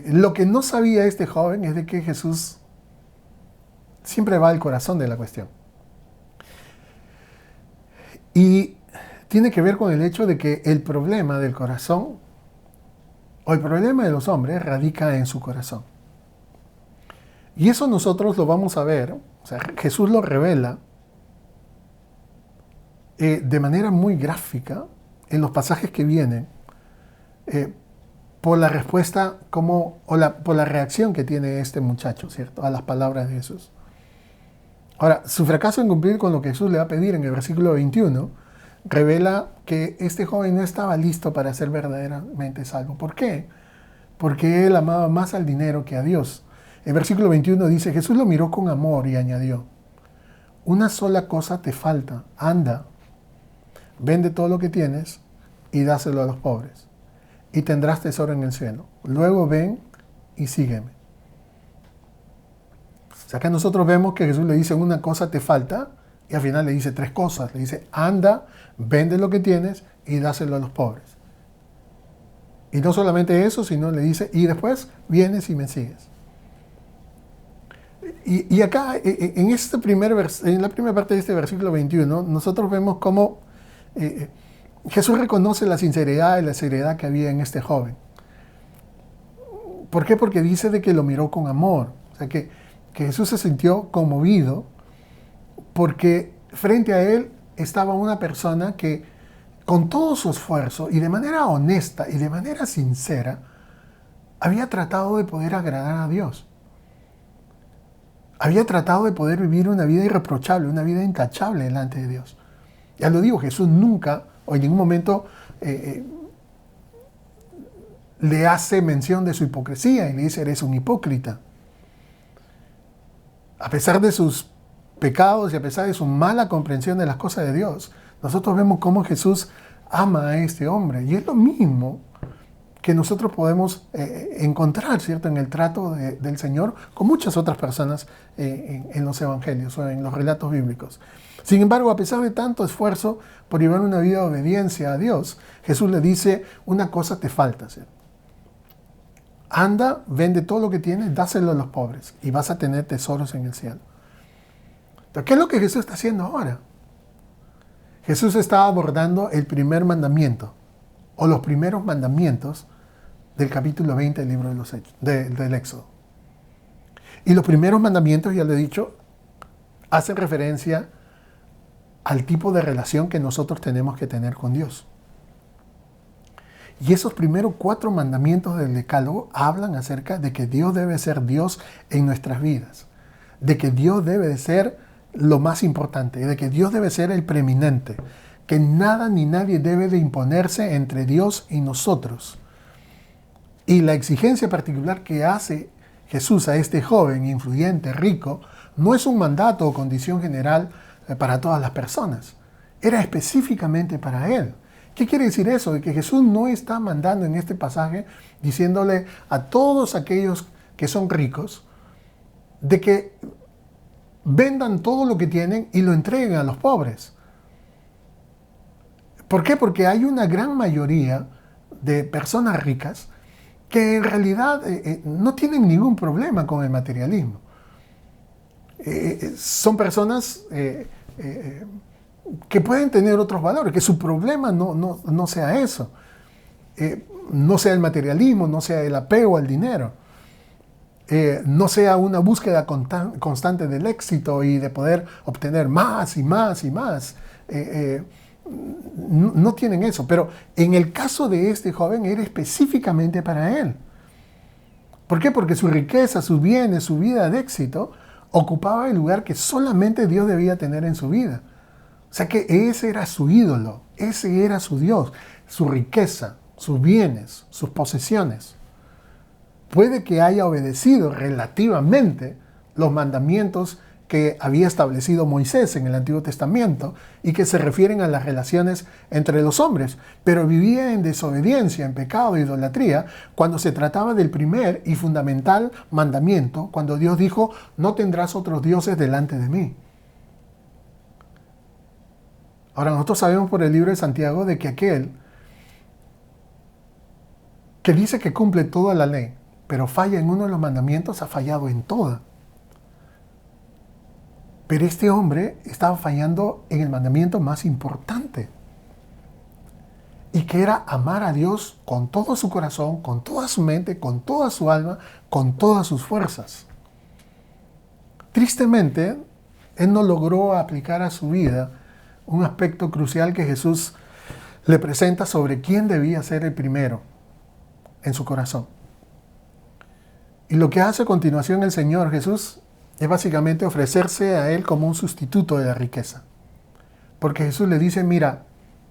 lo que no sabía este joven es de que Jesús siempre va al corazón de la cuestión. Y tiene que ver con el hecho de que el problema del corazón, o el problema de los hombres, radica en su corazón. Y eso nosotros lo vamos a ver, o sea, Jesús lo revela de manera muy gráfica en los pasajes que vienen, por la respuesta por la reacción que tiene este muchacho, ¿cierto?, a las palabras de Jesús. Ahora, su fracaso en cumplir con lo que Jesús le va a pedir en el versículo 21 revela que este joven no estaba listo para ser verdaderamente salvo. ¿Por qué? Porque él amaba más al dinero que a Dios. El versículo 21 dice, Jesús lo miró con amor y añadió, una sola cosa te falta, anda, vende todo lo que tienes y dáselo a los pobres, y tendrás tesoro en el cielo. Luego ven y sígueme. O sea, que nosotros vemos que Jesús le dice una cosa te falta, y al final le dice tres cosas. Le dice, anda, vende lo que tienes y dáselo a los pobres. Y no solamente eso, sino le dice, y después vienes y me sigues. Y acá, en la primera parte de este versículo 21, nosotros vemos cómo Jesús reconoce la sinceridad y la seriedad que había en este joven. ¿Por qué? Porque dice de que lo miró con amor. O sea, que Jesús se sintió conmovido porque frente a él estaba una persona que con todo su esfuerzo y de manera honesta y de manera sincera había tratado de poder agradar a Dios. Había tratado de poder vivir una vida irreprochable, una vida intachable delante de Dios. Ya lo digo, Jesús nunca o en ningún momento le hace mención de su hipocresía y le dice, eres un hipócrita. A pesar de sus pecados y a pesar de su mala comprensión de las cosas de Dios, nosotros vemos cómo Jesús ama a este hombre. Y es lo mismo que nosotros podemos encontrar, ¿cierto?, en el trato del Señor con muchas otras personas en los evangelios o en los relatos bíblicos. Sin embargo, a pesar de tanto esfuerzo por llevar una vida de obediencia a Dios, Jesús le dice, una cosa te falta, ¿cierto? Anda, vende todo lo que tienes, dáselo a los pobres y vas a tener tesoros en el cielo. Entonces, ¿qué es lo que Jesús está haciendo ahora? Jesús está abordando el primer mandamiento o los primeros mandamientos del capítulo 20 del libro de los Hechos, del Éxodo. Y los primeros mandamientos, ya lo he dicho, hacen referencia al tipo de relación que nosotros tenemos que tener con Dios. Y esos primeros 4 mandamientos del Decálogo hablan acerca de que Dios debe ser Dios en nuestras vidas, de que Dios debe de ser lo más importante, de que Dios debe ser el preeminente, que nada ni nadie debe de imponerse entre Dios y nosotros. Y la exigencia particular que hace Jesús a este joven influyente, rico, no es un mandato o condición general para todas las personas. Era específicamente para él. ¿Qué quiere decir eso? De que Jesús no está mandando en este pasaje diciéndole a todos aquellos que son ricos de que vendan todo lo que tienen y lo entreguen a los pobres. ¿Por qué? Porque hay una gran mayoría de personas ricas que en realidad no tienen ningún problema con el materialismo. Son personas que pueden tener otros valores, que su problema no sea eso, no sea el materialismo, no sea el apego al dinero, no sea una búsqueda constante del éxito y de poder obtener más y más y más. No tienen eso, pero en el caso de este joven era específicamente para él. ¿Por qué? Porque su riqueza, sus bienes, su vida de éxito ocupaba el lugar que solamente Dios debía tener en su vida. O sea que ese era su ídolo, ese era su Dios, su riqueza, sus bienes, sus posesiones. Puede que haya obedecido relativamente los mandamientos que había establecido Moisés en el Antiguo Testamento y que se refieren a las relaciones entre los hombres, pero vivía en desobediencia, en pecado e idolatría cuando se trataba del primer y fundamental mandamiento, cuando Dios dijo, no tendrás otros dioses delante de mí. Ahora, nosotros sabemos por el libro de Santiago de que aquel que dice que cumple toda la ley, pero falla en uno de los mandamientos, ha fallado en toda. Pero este hombre estaba fallando en el mandamiento más importante. y que era amar a Dios con todo su corazón, con toda su mente, con toda su alma, con todas sus fuerzas. Tristemente, él no logró aplicar a su vida un aspecto crucial que Jesús le presenta sobre quién debía ser el primero en su corazón. Y lo que hace a continuación el Señor Jesús es básicamente ofrecerse a él como un sustituto de la riqueza. Porque Jesús le dice, mira,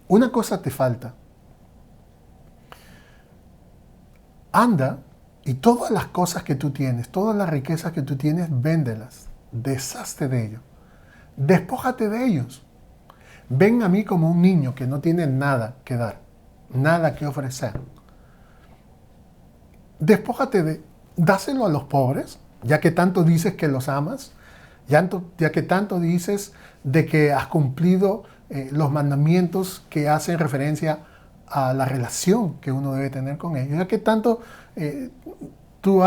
una cosa te falta. Anda y todas las cosas que tú tienes, todas las riquezas que tú tienes, véndelas, deshazte de ellos, despójate de ellos. Ven a mí como un niño que no tiene nada que dar, nada que ofrecer. Despójate dáselo a los pobres, ya que tanto dices que los amas, ya que tanto dices de que has cumplido los mandamientos que hacen referencia a la relación que uno debe tener con ellos, ya que tanto tú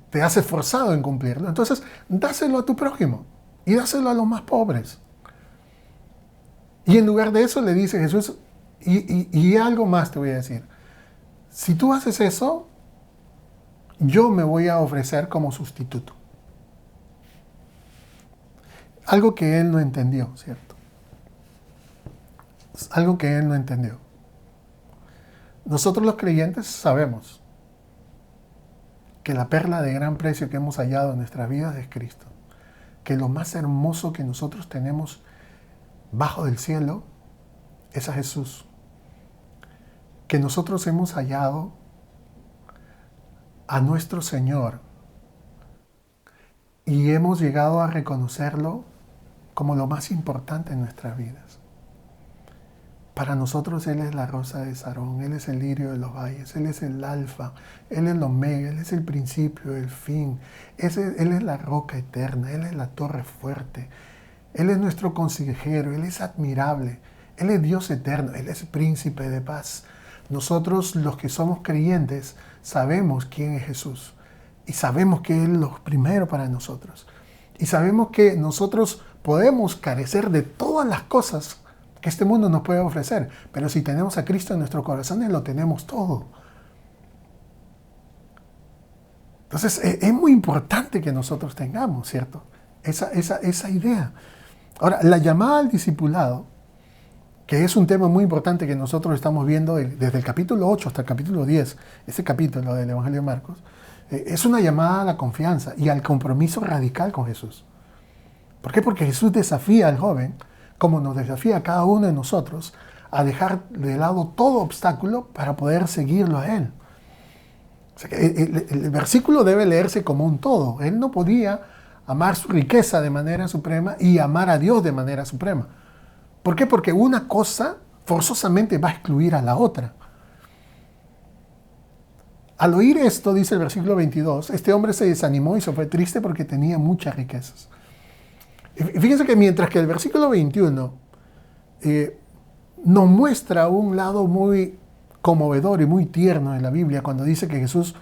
te has esforzado en cumplirlo. Entonces, dáselo a tu prójimo y dáselo a los más pobres. Y en lugar de eso le dice Jesús, y algo más te voy a decir, si tú haces eso, yo me voy a ofrecer como sustituto. Algo que él no entendió, ¿cierto? Algo que él no entendió. Nosotros los creyentes sabemos que la perla de gran precio que hemos hallado en nuestras vidas es Cristo. Que lo más hermoso que nosotros tenemos bajo del cielo es a Jesús. Que nosotros hemos hallado a nuestro Señor y hemos llegado a reconocerlo como lo más importante en nuestras vidas. Para nosotros Él es la rosa de Sarón, Él es el lirio de los valles, Él es el alfa, Él es el omega, Él es el principio, el fin. Él es la roca eterna, Él es la torre fuerte, Él es nuestro consejero, Él es admirable, Él es Dios eterno, Él es príncipe de paz. Nosotros los que somos creyentes sabemos quién es Jesús y sabemos que Él es lo primero para nosotros. Y sabemos que nosotros podemos carecer de todas las cosas que este mundo nos puede ofrecer, pero si tenemos a Cristo en nuestros corazones, lo tenemos todo. Entonces, es muy importante que nosotros tengamos, ¿cierto? Esa idea. Ahora, la llamada al discipulado, que es un tema muy importante que nosotros estamos viendo desde el capítulo 8 hasta el capítulo 10, ese capítulo del Evangelio de Marcos, es una llamada a la confianza y al compromiso radical con Jesús. ¿Por qué? Porque Jesús desafía al joven, como nos desafía a cada uno de nosotros, a dejar de lado todo obstáculo para poder seguirlo a Él. O sea, el versículo debe leerse como un todo. Él no podía amar su riqueza de manera suprema y amar a Dios de manera suprema. ¿Por qué? Porque una cosa forzosamente va a excluir a la otra. Al oír esto, dice el versículo 22, este hombre se desanimó y se fue triste porque tenía muchas riquezas. Y fíjense que mientras que el versículo 21 nos muestra un lado muy conmovedor y muy tierno en la Biblia, cuando dice que Jesús,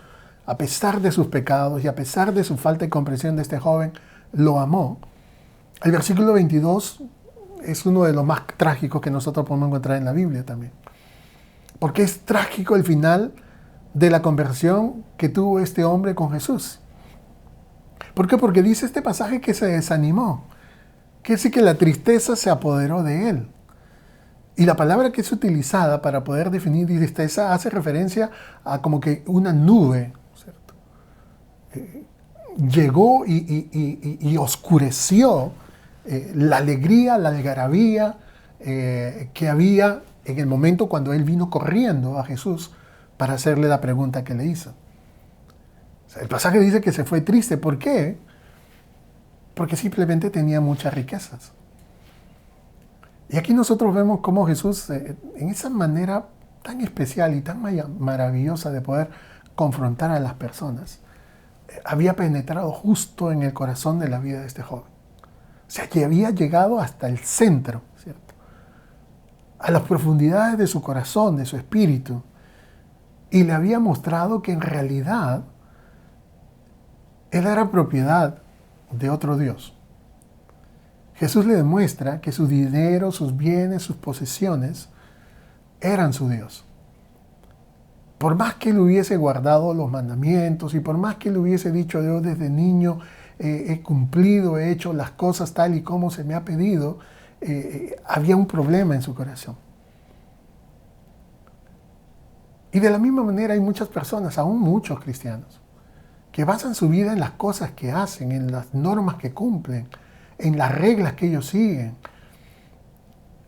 a pesar de sus pecados y a pesar de su falta de comprensión de este joven, lo amó. El versículo 22 es uno de los más trágicos que nosotros podemos encontrar en la Biblia también. Porque es trágico el final de la conversión que tuvo este hombre con Jesús. ¿Por qué? Porque dice este pasaje que se desanimó. Quiere decir que la tristeza se apoderó de él. Y la palabra que es utilizada para poder definir tristeza hace referencia a como que una nube, ¿cierto? Llegó y oscureció la alegría, la algarabía que había en el momento cuando él vino corriendo a Jesús para hacerle la pregunta que le hizo. O sea, el pasaje dice que se fue triste. ¿Por qué? Porque simplemente tenía muchas riquezas. Y aquí nosotros vemos cómo Jesús, en esa manera tan especial y tan maravillosa de poder confrontar a las personas, había penetrado justo en el corazón de la vida de este joven. O sea, que había llegado hasta el centro, ¿cierto? A las profundidades de su corazón, de su espíritu, y le había mostrado que en realidad él era propiedad de otro Dios. Jesús le demuestra que su dinero, sus bienes, sus posesiones eran su Dios. Por más que él hubiese guardado los mandamientos y por más que le hubiese dicho a Dios desde niño, he cumplido, he hecho las cosas tal y como se me ha pedido, había un problema en su corazón. Y de la misma manera hay muchas personas, aún muchos cristianos, que basan su vida en las cosas que hacen, en las normas que cumplen, en las reglas que ellos siguen.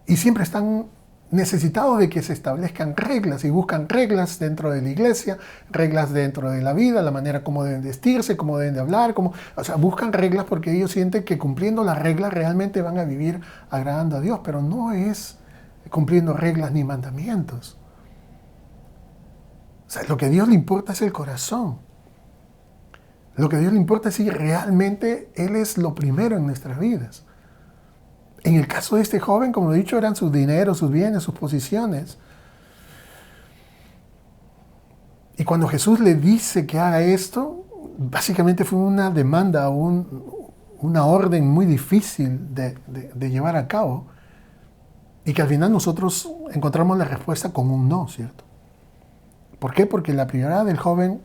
Y siempre están necesitados de que se establezcan reglas y buscan reglas dentro de la iglesia, reglas dentro de la vida, la manera como deben vestirse, cómo deben de hablar, buscan reglas porque ellos sienten que cumpliendo las reglas realmente van a vivir agradando a Dios, pero no es cumpliendo reglas ni mandamientos. O sea, lo que a Dios le importa es el corazón. Lo que a Dios le importa es si realmente Él es lo primero en nuestras vidas. En el caso de este joven, como he dicho, eran sus dineros, sus bienes, sus posiciones. Y cuando Jesús le dice que haga esto, básicamente fue una demanda, una orden muy difícil de llevar a cabo. Y que al final nosotros encontramos la respuesta con un no, ¿cierto? ¿Por qué? Porque la prioridad del joven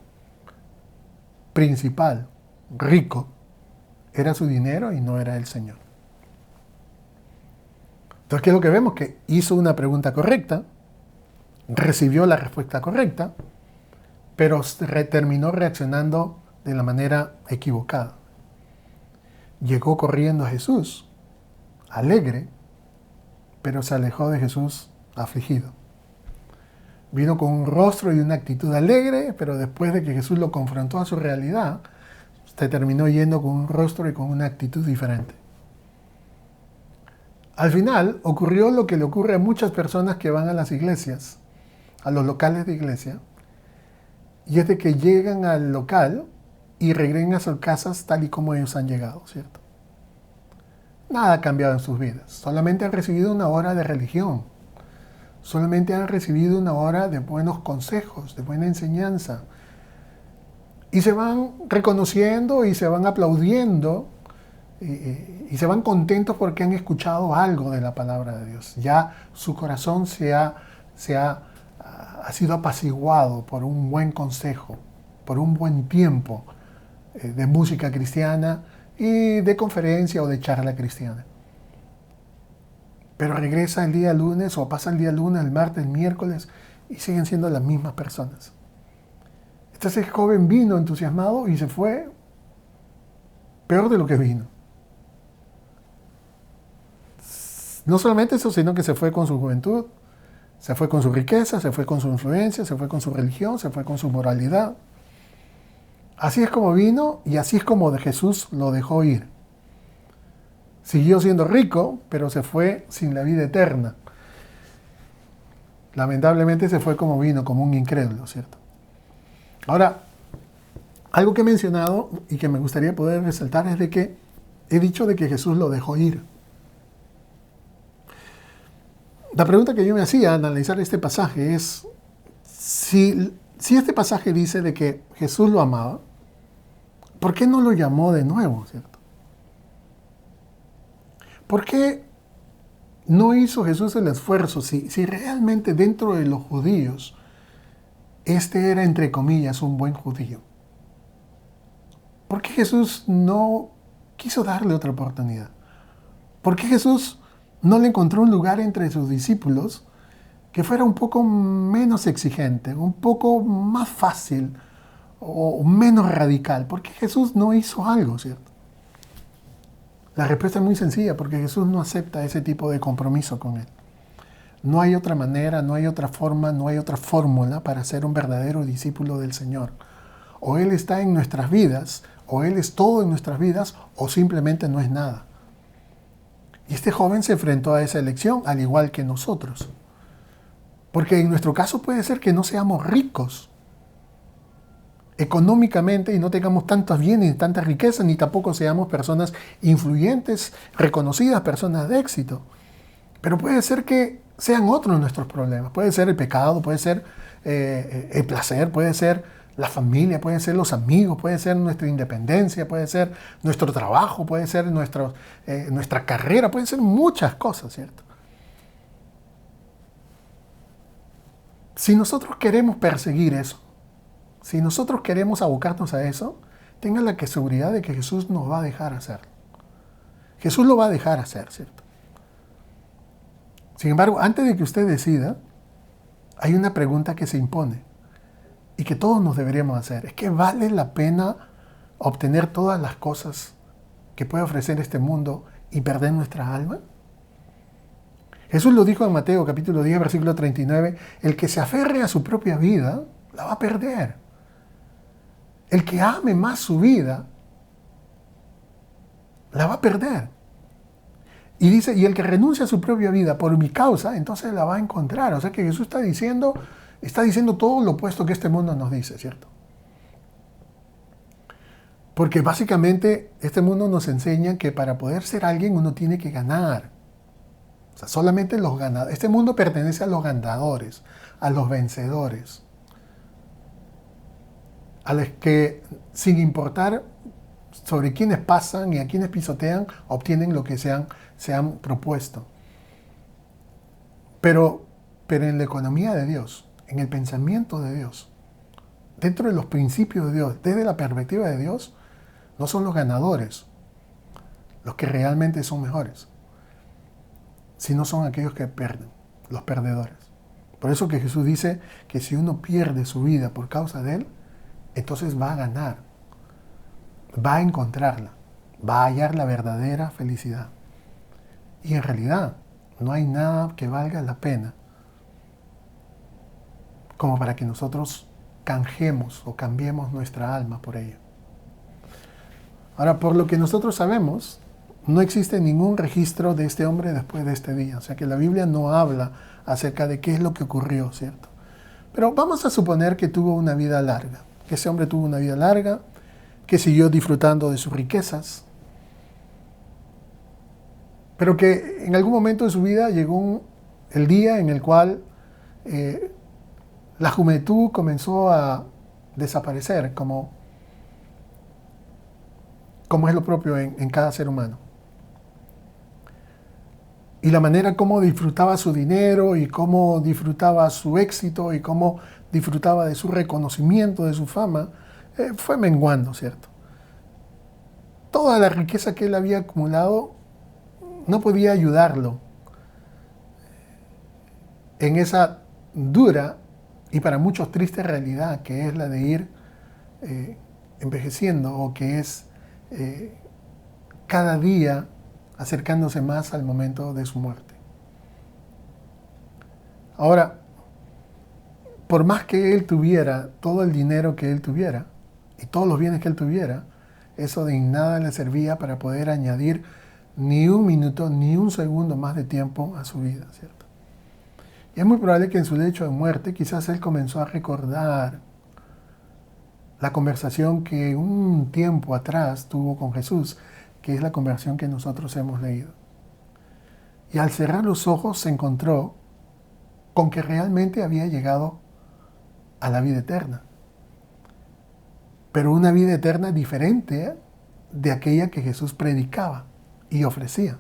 principal, rico, era su dinero y no era el Señor. Entonces, ¿qué es lo que vemos? Que hizo una pregunta correcta, recibió la respuesta correcta, pero terminó reaccionando de la manera equivocada. Llegó corriendo a Jesús, alegre, pero se alejó de Jesús afligido. Vino con un rostro y una actitud alegre, pero después de que Jesús lo confrontó a su realidad, se terminó yendo con un rostro y con una actitud diferente. Al final ocurrió lo que le ocurre a muchas personas que van a las iglesias, a los locales de iglesia, y es de que llegan al local y regresan a sus casas tal y como ellos han llegado, ¿cierto? Nada ha cambiado en sus vidas, solamente han recibido una hora de religión, solamente han recibido una hora de buenos consejos, de buena enseñanza, y se van reconociendo y se van aplaudiendo y se van contentos porque han escuchado algo de la palabra de Dios. Ya su corazón ha sido apaciguado por un buen consejo, por un buen tiempo de música cristiana y de conferencia o de charla cristiana. Pero regresa el día lunes o pasa el día lunes, el martes, el miércoles y siguen siendo las mismas personas. Entonces el joven vino entusiasmado y se fue peor de lo que vino. No solamente eso, sino que se fue con su juventud, se fue con su riqueza, se fue con su influencia, se fue con su religión, se fue con su moralidad. Así es como vino y así es como Jesús lo dejó ir. Siguió siendo rico, pero se fue sin la vida eterna. Lamentablemente se fue como vino, como un incrédulo, ¿cierto? Ahora, algo que he mencionado y que me gustaría poder resaltar es de que he dicho de que Jesús lo dejó ir. La pregunta que yo me hacía al analizar este pasaje es, si este pasaje dice de que Jesús lo amaba, ¿por qué no lo llamó de nuevo, cierto? ¿Por qué no hizo Jesús el esfuerzo si realmente dentro de los judíos este era, entre comillas, un buen judío? ¿Por qué Jesús no quiso darle otra oportunidad? ¿Por qué Jesús no le encontró un lugar entre sus discípulos que fuera un poco menos exigente, un poco más fácil o menos radical? ¿Por qué Jesús no hizo algo, cierto? La respuesta es muy sencilla, porque Jesús no acepta ese tipo de compromiso con Él. No hay otra manera, no hay otra forma, no hay otra fórmula para ser un verdadero discípulo del Señor. O Él está en nuestras vidas, o Él es todo en nuestras vidas, o simplemente no es nada. Y este joven se enfrentó a esa elección, al igual que nosotros. Porque en nuestro caso puede ser que no seamos ricos económicamente y no tengamos tantos bienes, tantas riquezas, ni tampoco seamos personas influyentes, reconocidas, personas de éxito. Pero puede ser que sean otros nuestros problemas. Puede ser el pecado, puede ser el placer, puede ser la familia, pueden ser los amigos, puede ser nuestra independencia, puede ser nuestro trabajo, puede ser nuestra carrera, pueden ser muchas cosas, ¿cierto? Si nosotros queremos perseguir eso, si nosotros queremos abocarnos a eso, tengan la seguridad de que Jesús nos va a dejar hacerlo. Jesús lo va a dejar hacer, ¿cierto? Sin embargo, antes de que usted decida, hay una pregunta que se impone y que todos nos deberíamos hacer. ¿Es que vale la pena obtener todas las cosas que puede ofrecer este mundo y perder nuestra alma? Jesús lo dijo en Mateo capítulo 10, versículo 39, el que se aferre a su propia vida, la va a perder. El que ame más su vida, la va a perder. Y dice, y el que renuncia a su propia vida por mi causa, entonces la va a encontrar. O sea que Jesús está diciendo todo lo opuesto que este mundo nos dice, ¿cierto? Porque básicamente este mundo nos enseña que para poder ser alguien uno tiene que ganar. O sea, solamente los ganadores. Este mundo pertenece a los ganadores, a los vencedores. A los que, sin importar sobre quiénes pasan y a quiénes pisotean, obtienen lo que se han propuesto. Pero en la economía de Dios, en el pensamiento de Dios, dentro de los principios de Dios, desde la perspectiva de Dios, no son los ganadores los que realmente son mejores, sino son aquellos que pierden, los perdedores. Por eso que Jesús dice que si uno pierde su vida por causa de Él, entonces va a ganar, va a encontrarla, va a hallar la verdadera felicidad. Y en realidad no hay nada que valga la pena como para que nosotros canjemos o cambiemos nuestra alma por ella. Ahora, por lo que nosotros sabemos, no existe ningún registro de este hombre después de este día. O sea que la Biblia no habla acerca de qué es lo que ocurrió, ¿cierto? Pero vamos a suponer que tuvo una vida larga, que ese hombre tuvo una vida larga, que siguió disfrutando de sus riquezas, pero que en algún momento de su vida llegó el día en el cual la juventud comenzó a desaparecer, como es lo propio en cada ser humano. Y la manera como disfrutaba su dinero y cómo disfrutaba su éxito y cómo disfrutaba de su reconocimiento, de su fama, fue menguando, ¿cierto? Toda la riqueza que él había acumulado no podía ayudarlo en esa dura y para muchos triste realidad que es la de ir envejeciendo, o que es cada día acercándose más al momento de su muerte. Ahora, por más que él tuviera todo el dinero que él tuviera y todos los bienes que él tuviera, eso de nada le servía para poder añadir ni un minuto, ni un segundo más de tiempo a su vida, ¿cierto? Y es muy probable que en su lecho de muerte quizás él comenzó a recordar la conversación que un tiempo atrás tuvo con Jesús, que es la conversación que nosotros hemos leído. Y al cerrar los ojos se encontró con que realmente había llegado a la vida eterna. Pero una vida eterna diferente de aquella que Jesús predicaba y ofrecía.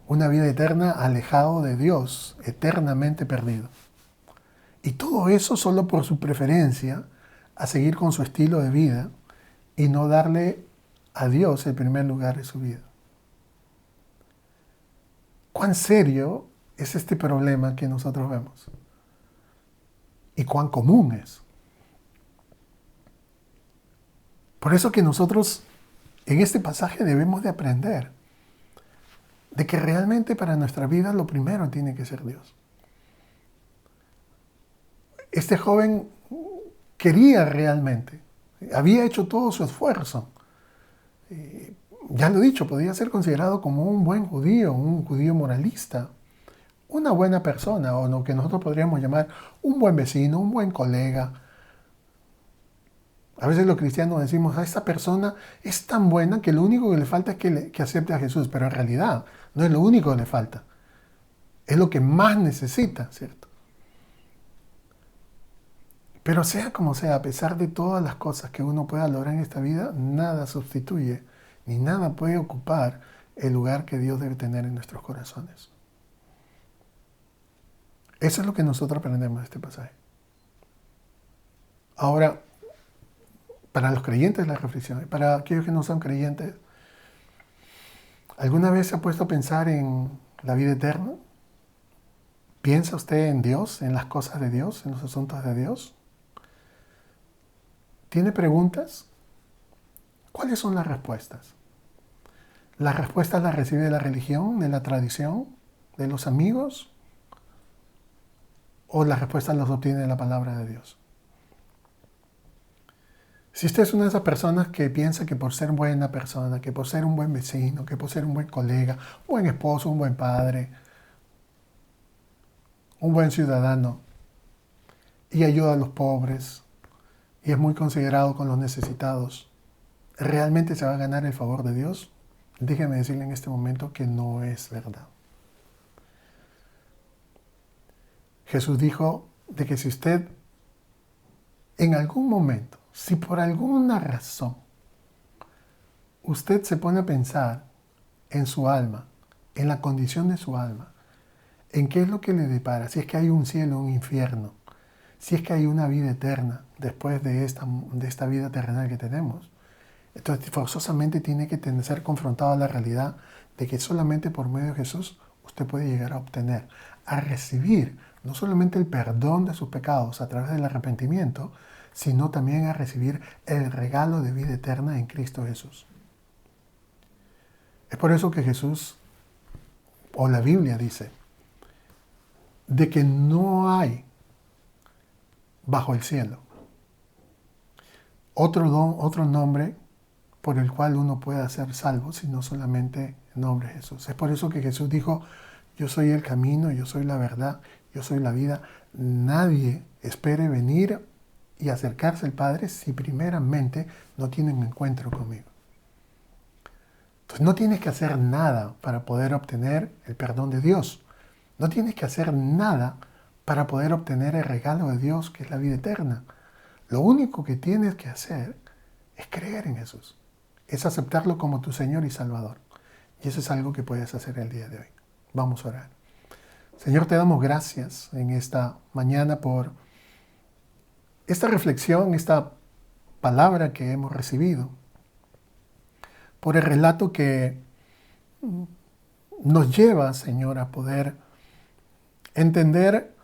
Una vida eterna alejado de Dios, eternamente perdido. Y todo eso solo por su preferencia a seguir con su estilo de vida y no darle a Dios el primer lugar de su vida. ¿Cuán serio es este problema que nosotros vemos? ¿Y cuán común es? Por eso que nosotros en este pasaje debemos de aprender de que realmente para nuestra vida lo primero tiene que ser Dios. Este joven quería realmente, había hecho todo su esfuerzo. Ya lo he dicho, podía ser considerado como un buen judío, un judío moralista, una buena persona, o lo que nosotros podríamos llamar un buen vecino, un buen colega. A veces los cristianos decimos, a esta persona es tan buena que lo único que le falta es que acepte a Jesús, pero en realidad no es lo único que le falta, es lo que más necesita, ¿cierto? Pero sea como sea, a pesar de todas las cosas que uno pueda lograr en esta vida, nada sustituye ni nada puede ocupar el lugar que Dios debe tener en nuestros corazones. Eso es lo que nosotros aprendemos de este pasaje. Ahora, para los creyentes la reflexión, para aquellos que no son creyentes, ¿alguna vez se ha puesto a pensar en la vida eterna? ¿Piensa usted en Dios, en las cosas de Dios, en los asuntos de Dios? ¿Tiene preguntas? ¿Cuáles son las respuestas? ¿Las respuestas las recibe de la religión, de la tradición, de los amigos? ¿O las respuestas las obtiene de la palabra de Dios? Si usted es una de esas personas que piensa que por ser buena persona, que por ser un buen vecino, que por ser un buen colega, un buen esposo, un buen padre, un buen ciudadano, y ayuda a los pobres, y es muy considerado con los necesitados, ¿realmente se va a ganar el favor de Dios? Déjeme decirle en este momento que no es verdad. Jesús dijo de que si usted en algún momento, si por alguna razón usted se pone a pensar en su alma, en la condición de su alma, en qué es lo que le depara, si es que hay un cielo o un infierno, si es que hay una vida eterna después de esta vida terrenal que tenemos, entonces forzosamente tiene que ser confrontado a la realidad de que solamente por medio de Jesús usted puede llegar a obtener, a recibir no solamente el perdón de sus pecados a través del arrepentimiento, sino también a recibir el regalo de vida eterna en Cristo Jesús. Es por eso que Jesús, o la Biblia dice, de que no hay bajo el cielo otro nombre por el cual uno pueda ser salvo, sino solamente el nombre de Jesús. Es por eso que Jesús dijo, yo soy el camino, yo soy la verdad, yo soy la vida. Nadie espere venir y acercarse al Padre si primeramente no tiene un encuentro conmigo. Entonces no tienes que hacer nada para poder obtener el perdón de Dios. No tienes que hacer nada para poder obtener el regalo de Dios, que es la vida eterna. Lo único que tienes que hacer es creer en Jesús. Es aceptarlo como tu Señor y Salvador. Y eso es algo que puedes hacer el día de hoy. Vamos a orar. Señor, te damos gracias en esta mañana por esta reflexión, esta palabra que hemos recibido, por el relato que nos lleva, Señor, a poder entender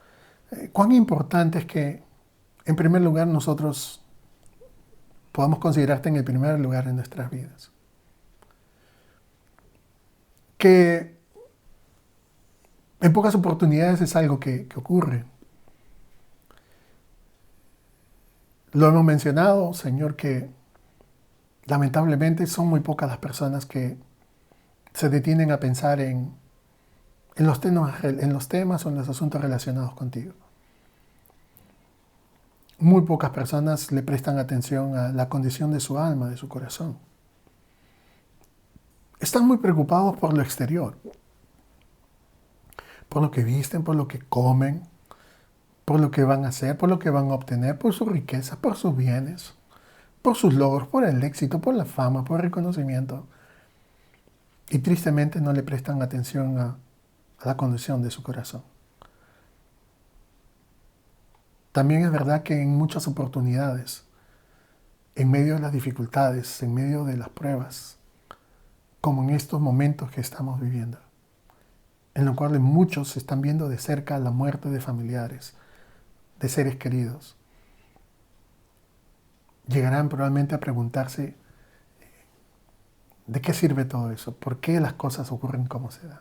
cuán importante es que, en primer lugar, nosotros podamos considerarte en el primer lugar en nuestras vidas. Que en pocas oportunidades es algo que ocurre. Lo hemos mencionado, Señor, que lamentablemente son muy pocas las personas que se detienen a pensar en los temas o en los asuntos relacionados contigo. Muy pocas personas le prestan atención a la condición de su alma, de su corazón. Están muy preocupados por lo exterior, por lo que visten, por lo que comen, por lo que van a hacer, por lo que van a obtener, por sus riquezas, por sus bienes, por sus logros, por el éxito, por la fama, por el reconocimiento. Y tristemente no le prestan atención a la condición de su corazón. También es verdad que en muchas oportunidades, en medio de las dificultades, en medio de las pruebas, como en estos momentos que estamos viviendo, en los cuales muchos están viendo de cerca la muerte de familiares, de seres queridos, llegarán probablemente a preguntarse ¿de qué sirve todo eso? ¿Por qué las cosas ocurren como se dan?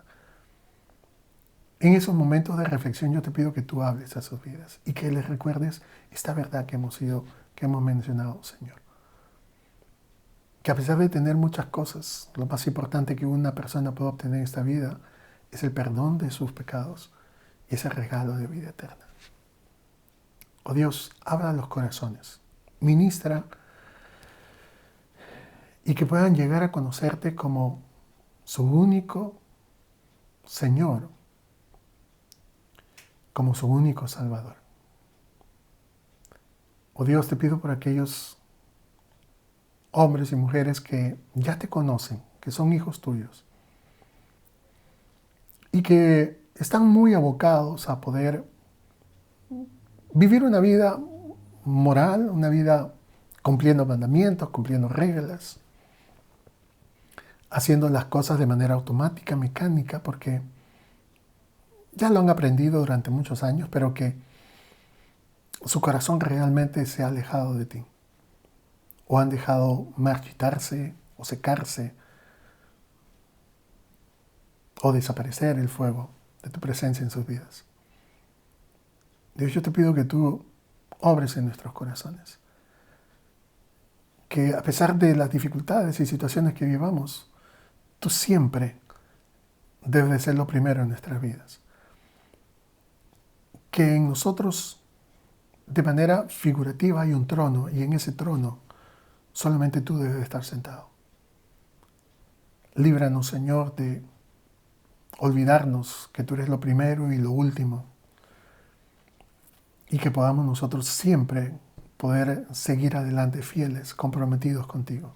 En esos momentos de reflexión yo te pido que tú hables a sus vidas y que les recuerdes esta verdad que hemos mencionado, Señor. Que a pesar de tener muchas cosas, lo más importante que una persona puede obtener en esta vida es el perdón de sus pecados y ese regalo de vida eterna. Oh Dios, habla a los corazones, ministra y que puedan llegar a conocerte como su único Señor, como su único Salvador. Oh Dios, te pido por aquellos hombres y mujeres que ya te conocen, que son hijos tuyos y que están muy abocados a poder vivir una vida moral, una vida cumpliendo mandamientos, cumpliendo reglas, haciendo las cosas de manera automática, mecánica, porque ya lo han aprendido durante muchos años, pero que su corazón realmente se ha alejado de ti, o han dejado marchitarse o secarse o desaparecer el fuego de tu presencia en sus vidas. Dios, yo te pido que tú obres en nuestros corazones, que a pesar de las dificultades y situaciones que vivamos, tú siempre debes de ser lo primero en nuestras vidas. Que en nosotros, de manera figurativa, hay un trono, y en ese trono solamente tú debes de estar sentado. Líbranos, Señor, de olvidarnos que tú eres lo primero y lo último, y que podamos nosotros siempre poder seguir adelante fieles, comprometidos contigo.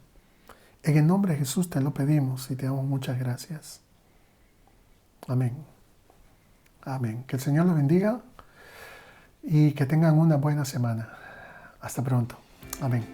En el nombre de Jesús te lo pedimos y te damos muchas gracias. Amén. Amén. Que el Señor los bendiga y que tengan una buena semana. Hasta pronto. Amén.